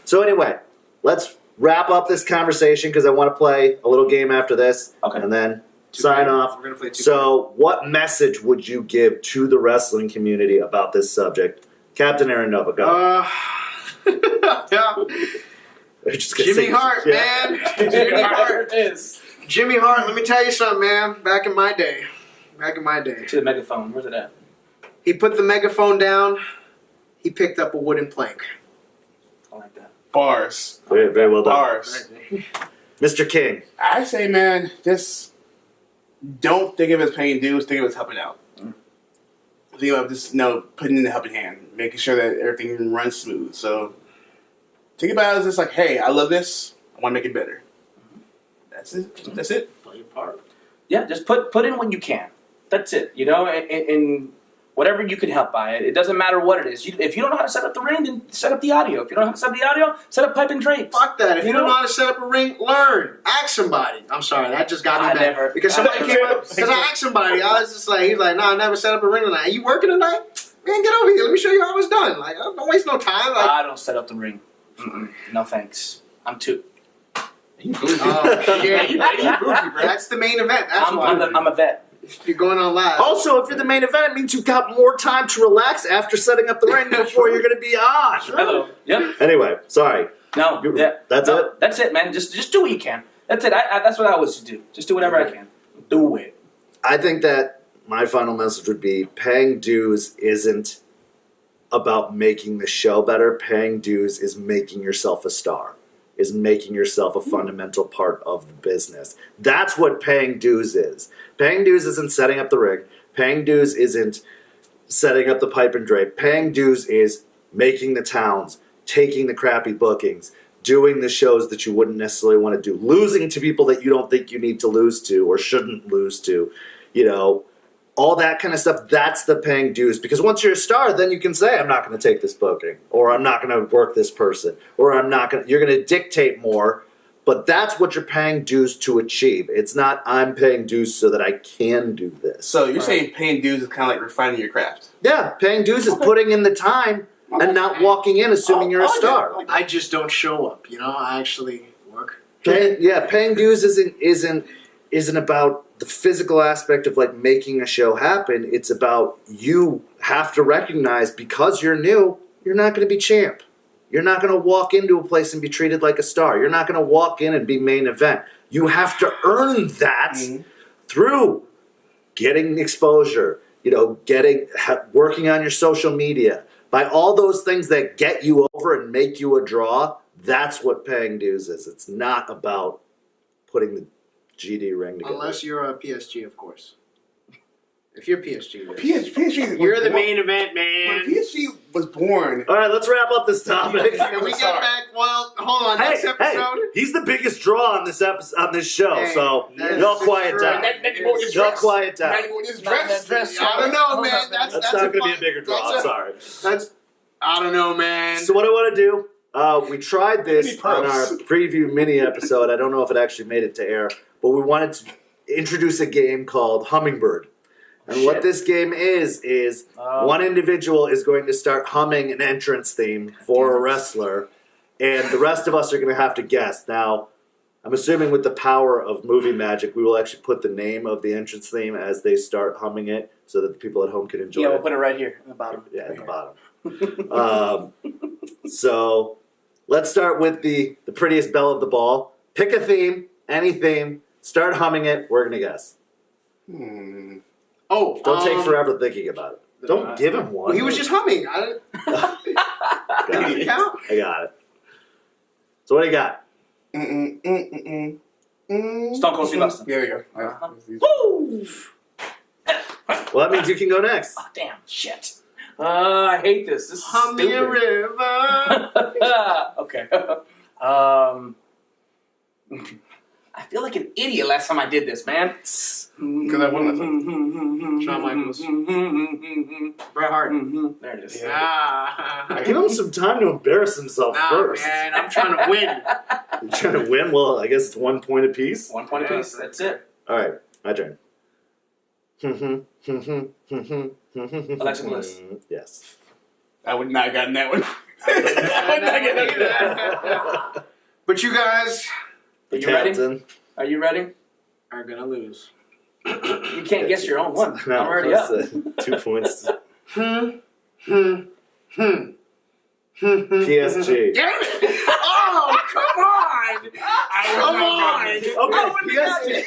So anyway, let's wrap up this conversation because I want to play a little game after this. Okay. And then sign off. We're gonna play two. So what message would you give to the wrestling community about this subject? Captain Aaron Nova, go. Yeah. Just gonna Jimmy say- Hart, Yeah. man. Jimmy Hart. There it is. Jimmy Hart. Let me tell you something, man. Back in my day, To the megaphone. Where's it at? he put the megaphone down. He picked up a wooden plank. I like that. Bars. Very, very well done. Bars. Mr. King. I say, man, just don't think of it as paying dues. Think of it as helping out. Think of just putting in the helping hand, making sure that everything runs smooth. So think about it as just like, hey, I love this. I want to make it better. That's it. That's it. Play your part. Yeah, just put in what you can. That's it. You know, and whatever you can help by it. It doesn't matter what it is. If you don't know how to set up the ring, then set up the audio. If you don't know how to set up the audio, set up pipe and drapes. Fuck that. If you don't know how to set up a ring, learn. Ask somebody. I'm sorry, that just got me I back. never- Because somebody came up, because I asked somebody, I was just like, he's like, no, I never set up a ring tonight. Are you working tonight? Man, get over here. Let me show you how it's done. Like, don't waste no time. Like, I don't set up the ring. No thanks. I'm too. oh, yeah, you bougie, bro. That's the main event. That's why. I'm a vet. You're going on live. Also, if you're the main event, it means you've got more time to relax after setting up the ring before you're going to be on. Hello. Yep. Anyway, sorry. No. Yeah. That's it? That's it, man. Just do what you can. That's it. That's what I always do. Just do whatever I can. Do it. I think that my final message would be paying dues isn't about making the show better. Paying dues is making yourself a star, is making yourself a fundamental part of the business. That's what paying dues is. Paying dues isn't setting up the ring. Paying dues isn't setting up the pipe and drape. Paying dues is making the towns, taking the crappy bookings, doing the shows that you wouldn't necessarily want to do, losing to people that you don't think you need to lose to or shouldn't lose to, you know, all that kind of stuff. That's the paying dues, because once you're a star, then you can say, I'm not going to take this booking, or I'm not going to work this person, or you're going to dictate more. But that's what you're paying dues to achieve. It's not, I'm paying dues so that I can do this. So you're saying paying dues is kind of like refining your craft. Yeah, paying dues is putting in the time and not walking in assuming you're a star. I just don't show up, you know? I actually work. Paying dues isn't about the physical aspect of like making a show happen. It's about you have to recognize, because you're new, you're not going to be champ. You're not going to walk into a place and be treated like a star. You're not going to walk in and be main event. You have to earn that through getting exposure, you know, working on your social media. By all those things that get you over and make you a draw, that's what paying dues is. It's not about putting the GD ring together. Unless you're a PSG, of course. If you're PSG, PSG you're the main event, man. When PSG was born. All right, let's wrap up this topic. Can we get back? Well, hold on. Hey, Next episode. he's the biggest draw on this episode on this show, Hey, so that is y'all quiet true. down. Y'all quiet down. I don't know, man. That's That's not going to be a bigger draw. I'm sorry. I don't know, man. So what I want to do, we tried this Mini on our pros. preview mini episode. I don't know if it actually made it to air, but we wanted to introduce a game called Hummingbird. And what this game is one individual is going to start humming an entrance theme for a wrestler, and the rest of us are going to have to guess. Now, I'm assuming with the power of movie magic, we will actually put the name of the entrance theme as they start humming it so that the people at home can enjoy Yeah, we'll it. put it right here in the bottom. Yeah, at the bottom. So let's start with the prettiest belle of the ball. Pick a theme, any theme, start humming it. We're going to guess. Oh, Don't take forever thinking about it. Don't give him one. Well, he was just humming. Got it. Count? I got it. So what do you got? Stone Cold Steve Austin. There we go. Woo! Well, that means you can go next. Oh, damn, shit. I hate this. This is Humming a stupid. river. Okay. I feel like an idiot last time I did this, man. Because I won last time. Shawn Michaels. Bret Hart. There it is. Ah. Give him some time to embarrass himself Nah, first. man. I'm trying to win. You're trying to win? Well, I guess it's 1 point apiece. 1 point apiece. That's it. All right, my turn. Alexa Bliss. Yes. I would not have gotten that one. I would not get that. But you guys The You ready? captain. Are you ready? are going to lose. You can't guess your own one. No, I'm already up. that's 2 points. PSG. PSG. Damn it! Oh, come on! Come on! Okay, PSG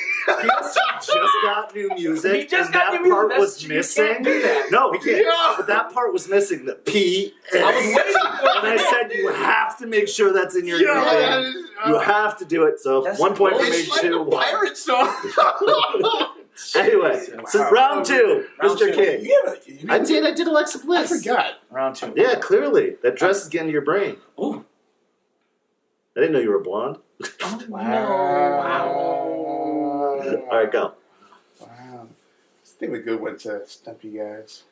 just got new music, He just and got that new part music. was You missing. can't do that. No, we can't. Yeah. But that part was missing. The P. I was waiting for And I said you have to make sure that's in your thing. Yeah, You have to do it. So That's 1 point for me, it's like 2 a 1. pirate song. Anyway, so round 2, Round Mr. two. King. Yeah, I did Alexa I Bliss. forgot. Round 2. Yeah, clearly. That dress is getting to your brain. Ooh. I didn't know you were blonde. Wow. All right, go. Wow. Let's think of a good one to stump you guys.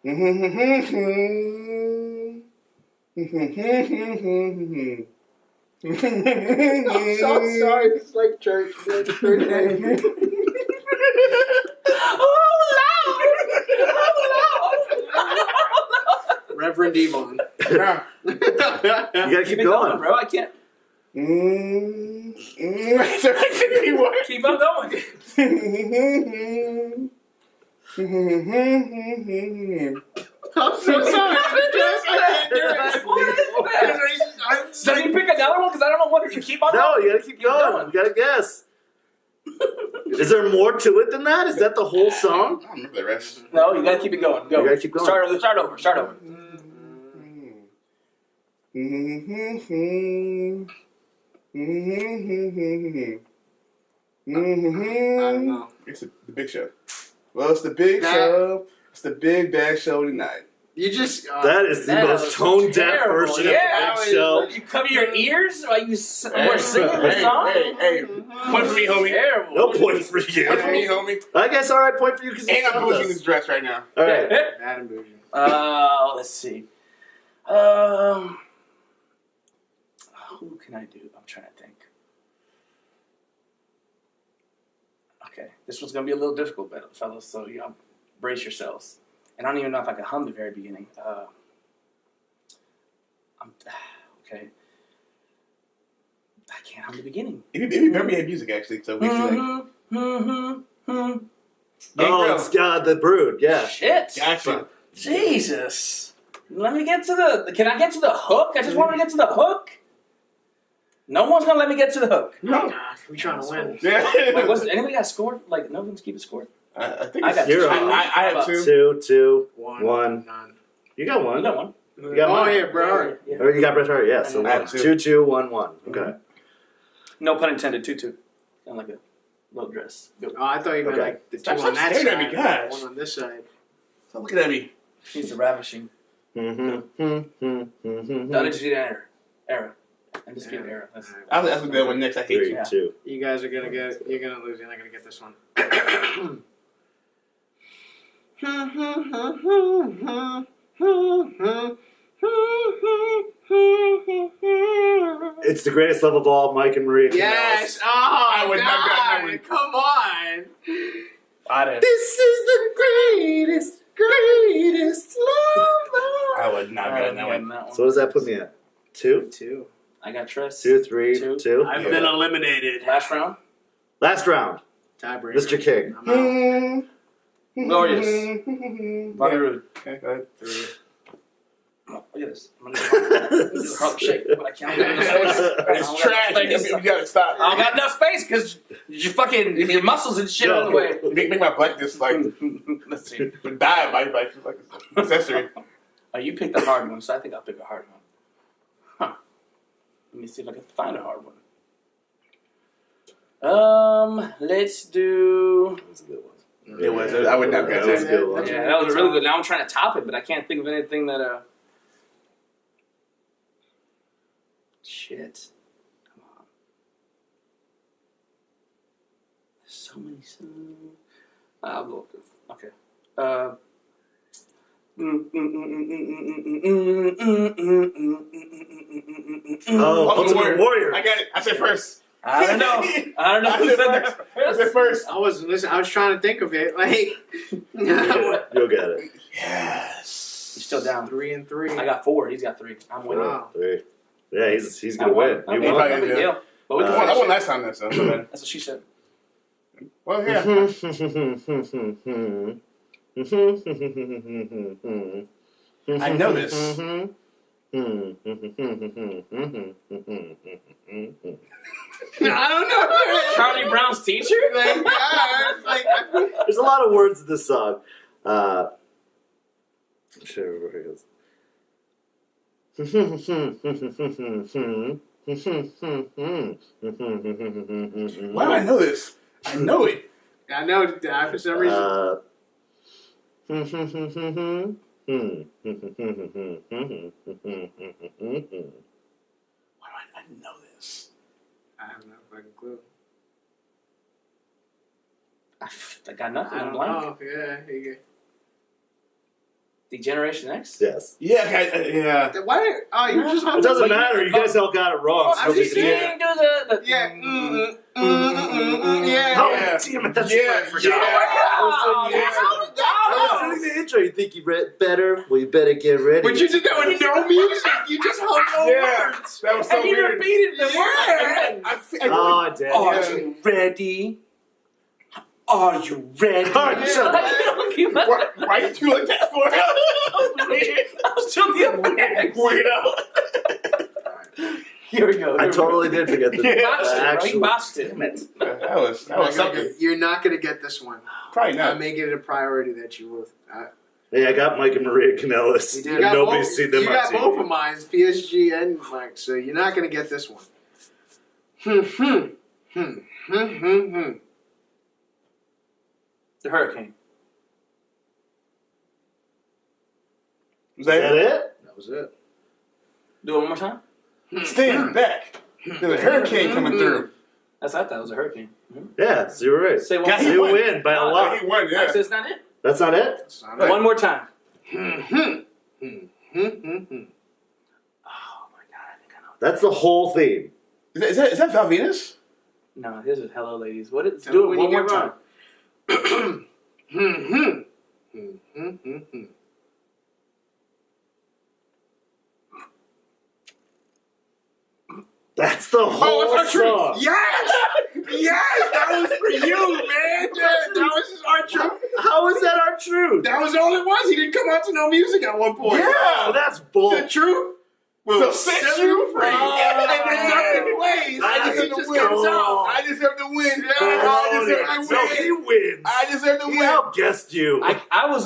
I'm so sorry. It's like church. Reverend Devon. Nah. You gotta keep Keep it going. going, bro. I can't. Keep on going. I'm so sorry. Does he pick another one? Because I don't know what. You keep on No, going. you gotta keep going. You gotta guess. Is there more to it than that? Is that the whole song? I don't remember the rest. No, you gotta keep it going. Go. You gotta keep going. Start over. Start over. Start over. I don't know. It's the big show. Well, it's the big show. It's the big bad show tonight. You just. That is the That most was tone deaf terrible. version Yeah, of the big show. You cover your ears while you were singing the song. Hey, point for me, homie. Terrible. No point for Point for me, you. homie. I guess all right, point for you because you And I'm stopped boozing us. this dress right now. All right. Adam Bougie. Let's see. Who can I do? I'm trying to think. Okay, this one's gonna be a little difficult, fellas. So brace yourselves. And I don't even know if I can hum the very beginning. Okay. I can't hum the beginning. Maybe remember you had music actually, so we should like. Oh, it's the Brood. Yeah. Shit. Gotcha. Jesus. Let me get to the. Can I get to the hook? I just want to get to the hook. No one's gonna let me get to the hook. No. God, we trying to win. Wait, what's anybody got scored? Like, no one's keeping score. I think I it's got zero. I have two. 2, 2. One. None. You got one. You got one. You got Oh, mine. yeah, bro. Yeah. Or you got Bret Hart, yeah. So I have 1. two. 2, 2, 1, 1. Okay. No pun intended. 2-2. Kind of like a little dress. Go. Oh, I thought you meant Okay. like the two Stop on that staring side, at me, gosh. one on this side. Stop looking at me. She's the ravishing. The Undisputed Era. Undisputed Era. That's That's what that one next. I hate 3, you. 2. You guys are gonna get. You're gonna lose. You're not gonna get this one. It's the greatest love of all, Mike and Maria. Yes. Canales. Oh, I would not get that one. Come on. I did. This is the greatest love. I would not get that one. So what does that put me at? 2? 2. I got trust. 2, 3, Two. 2. I've Yeah. been eliminated. Last round. Last round. Tiebreaker. Mr. King. I'm out. Glorious. Bobby Roode. Okay, go ahead. 3. Look at this. I'm gonna do a Harlem Shake, but I can't get enough space. It's trash. You gotta stop. I don't got enough space because you fucking your muscles and shit on the way. Make my blackness like Let's see. die by like accessory. Oh, you picked the hard one, so I think I'll pick a hard one. Huh. Let me see if I can find a hard one. Let's do. That was a good one. It was. I would not get That was a that. good one. Yeah, that was really good. Now I'm trying to top it, but I can't think of anything that. Shit. Come on. There's so many songs. I'll go with this. Okay. Ultimate Warrior. I got it. I said first. I don't know. I don't know I who said said first. that I said first. I was trying to think of it. Like, You'll get it. Yes. You're still down. 3 and 3. I got 4. He's got 3. I'm winning. Wow. 3. Yeah, he's gonna win. You Okay, won. no big deal. But we can I finish won it. last time. That's so. That's what she said. Well, yeah. I know this. I don't know. Charlie Brown's teacher? Like, like, There's a lot of words in this song. I'm sure where it Why do I know this? I know it. I know for some reason. Why do I know this? I have no fucking clue. I got nothing. I I'm don't blank. know. Yeah, you Degeneration X? Yes. Yeah, okay, yeah. get. Why? You just. It doesn't matter. You guys all got it wrong. I'm So just saying, do the Yeah. Oh, Yeah. damn it. That's Yeah, what I forgot. yeah. I was doing the intro. You think you read better? Well, you better get ready. But you just doing no music. You just hold no Yeah. words. That was so And you weird. repeated the word. Oh, damn. Are you ready? Are you ready? Hart, shut up. Why did you like that for? I was still the lyrics. Weirdo. Here we go. I totally did forget the He actual. botched it. That was something. You're not gonna get this one. Probably I not. make it a priority that you will. Hey, I got Mike and Maria Canellis. You got Nobody's both, seen them you on got TV. both of mine, PSG and Mike, so you're not gonna get this one. The Hurricane. Was Is that it? That was it. Do it one more time. Stand back. There's a hurricane coming through. That's what I thought. It was a hurricane. Yeah, so you were right. Say one Guess more You won. win by a lot. He won, time. yeah. That's not it. That's not it? That's not it. One more time. Oh my God, I think I know. That's the whole theme. Is that Val Venus? No, this is Hello Ladies. What is? Tell Do me it when one you more get time. That's the whole that's our song. truth. Yes! Yes! That was for you, man! That was our truth. How is that our truth? That was all it was. He didn't come out to no music at one point. Yeah, that's bull. The truth will set you free. And then nothing plays. I And he deserve just to win. comes out. I deserve to win. Oh, I deserve to no, win. he wins. I deserve to He win. outguessed you. I was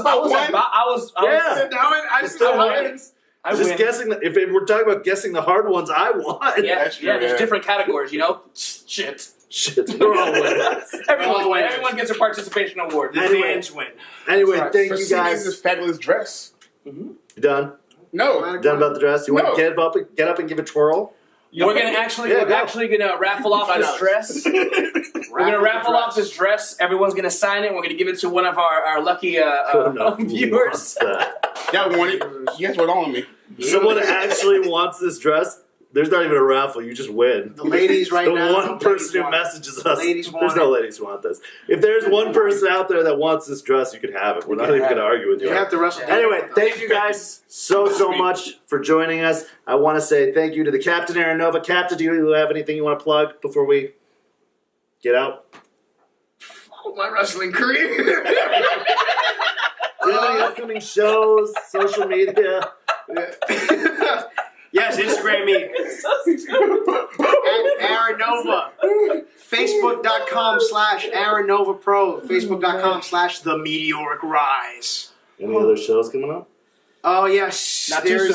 Yeah. Now I It still win. wins. I Just win. guessing. If we're talking about guessing the hard ones, I won. Yeah, That's true, there's yeah. different categories, you know? Shit. Shit, we're all winners. Everyone's All win. winners. Everyone gets a participation award. Anyway. Fans win. Anyway, Right. thank For you seeing guys. this fabulous dress. You done? No. Done about the dress? You want No. to get up and give a twirl? We're actually gonna raffle off this dress. We're gonna raffle off this dress. Everyone's gonna sign it. We're gonna give it to one of our lucky viewers. Y'all want it? You guys want all of me. Someone actually wants this dress. There's not even a raffle. You just win. The ladies right the now. one person who messages us. Ladies want there's no ladies who want this. If there's one person out there that wants this dress, you can have it. We're not even going to argue with you. You have to wrestle. Anyway, thank you guys so much for joining us. I want to say thank you to the Captain Aaron Nova. Captain, do you have anything you want to plug before we get out? My wrestling career. Do you have any upcoming shows, social media? Yes, Instagram me. At Aaron Nova. Facebook.com/Aaron Nova Pro. Facebook.com/The Meteoric Rise. Any other shows coming up? Oh, yes. Not too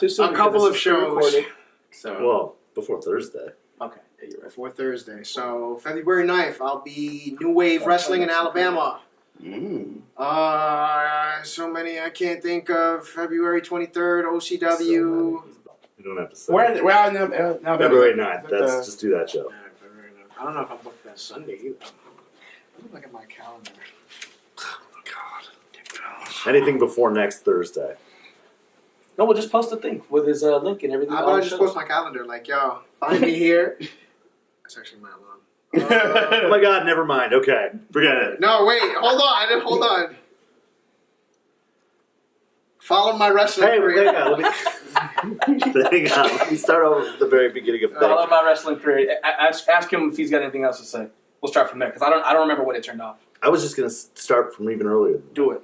soon. A couple of shows. Recorded, so Well, before Thursday. okay, yeah, you're right. For Thursday. So, February 9th, I'll be New Wave Wrestling in Alabama. So many I can't think of. February 23rd, OCW. You don't have to say. We're out now. February 9th. That's just do that show. I don't know if I'm booked that Sunday either. Let me look at my calendar. Anything before next Thursday. No, we'll just post a thing with his link and everything. How about I just post my calendar? Like, yo, find me here. That's actually my alarm. Oh my God, never mind. Okay, forget it. No, wait, hold on. Follow my wrestling Hey, career. hang on. Let me start over at the very beginning of I things. love my wrestling career. Ask him if he's got anything else to say. We'll start from there because I don't remember what it turned off. I was just going to start from even earlier. Do it.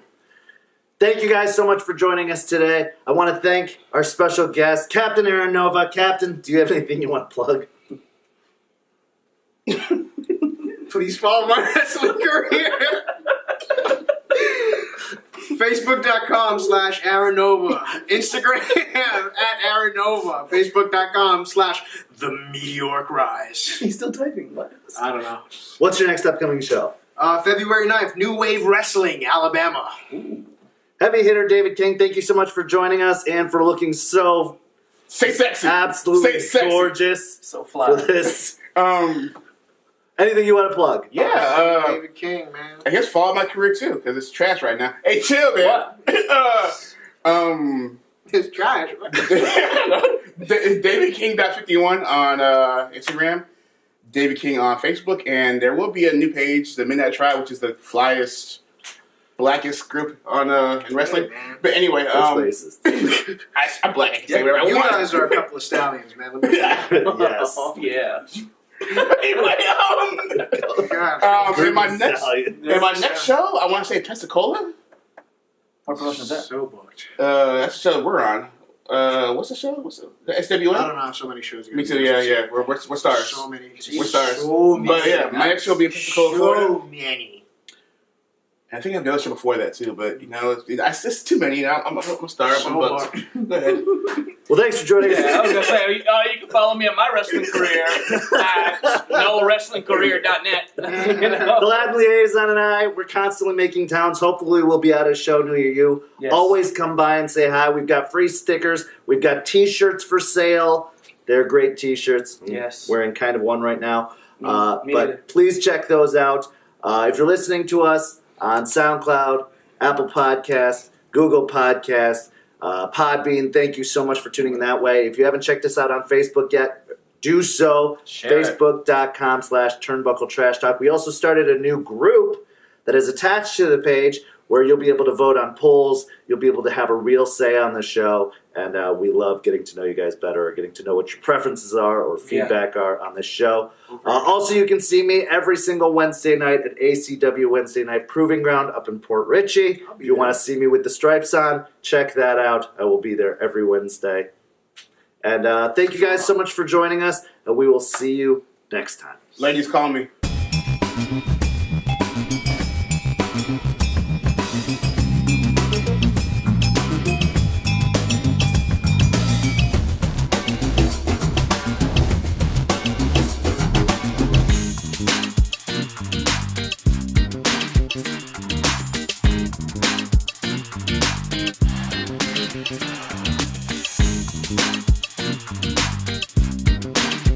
Thank you guys so much for joining us today. I want to thank our special guest, Captain Aaron Nova. Captain, do you have anything you want to plug? Please follow my wrestling career. Facebook.com/Aaron Nova. Instagram at Aaron Nova. Facebook.com/The Meteoric Rise. He's still typing. What? I don't know. What's your next upcoming show? February 9th, New Wave Wrestling, Alabama. Ooh. Heavy hitter David King, thank you so much for joining us and for looking so Say sexy. absolutely Say sexy. gorgeous So for fly. this. Anything you want to plug? Yeah. David King, man. I guess follow my career too, because it's trash right now. Hey, chill, man. It's trash. David King.51 on Instagram, David King on Facebook, and there will be a new page, the Midnight Tribe, which is the flyest, blackest group on in wrestling. But anyway, That's racist. I'm black. I can say whatever I You want. guys are a couple of stallions, man. Let me Yes. Oh, yeah. Anyway, God. in my Stallion. next show, I want to say Pensacola. What promotion is that? So booked. That's the show that we're on. What's the show? What's the SWA? I don't know how so many shows. Me too. Yeah. We're stars. So many. We're stars. So many. But yeah, my next show will be in Pensacola, Florida. So many. I think I have the other show before that too, but it's too many. I'm a star. I'm booked. Go ahead. Well, thanks for joining us. Yeah, I was gonna say, you can follow me on my wrestling career at nowrestlingcareer.net. You know? The Lab Liaison and I, we're constantly making towns. Hopefully we'll be at a show near you. Yes. Always come by and say hi. We've got free stickers. We've got t-shirts for sale. They're great t-shirts. I'm Yes. wearing kind of one right now. Me But neither. please check those out. If you're listening to us on SoundCloud, Apple Podcasts, Google Podcasts, Podbean, thank you so much for tuning in that way. If you haven't checked us out on Facebook yet, do so. Share it. Facebook.com/Turnbuckle Trash Talk. We also started a new group that is attached to the page where you'll be able to vote on polls. You'll be able to have a real say on the show. And we love getting to know you guys better, or getting to know what your preferences are or feedback are on this show. Also, you can see me every single Wednesday night at ACW Wednesday Night Proving Ground up in Port Richey. If you want to see me with the stripes on, check that out. I will be there every Wednesday. And thank you guys so much for joining us, and we will see you next time. Ladies, call me.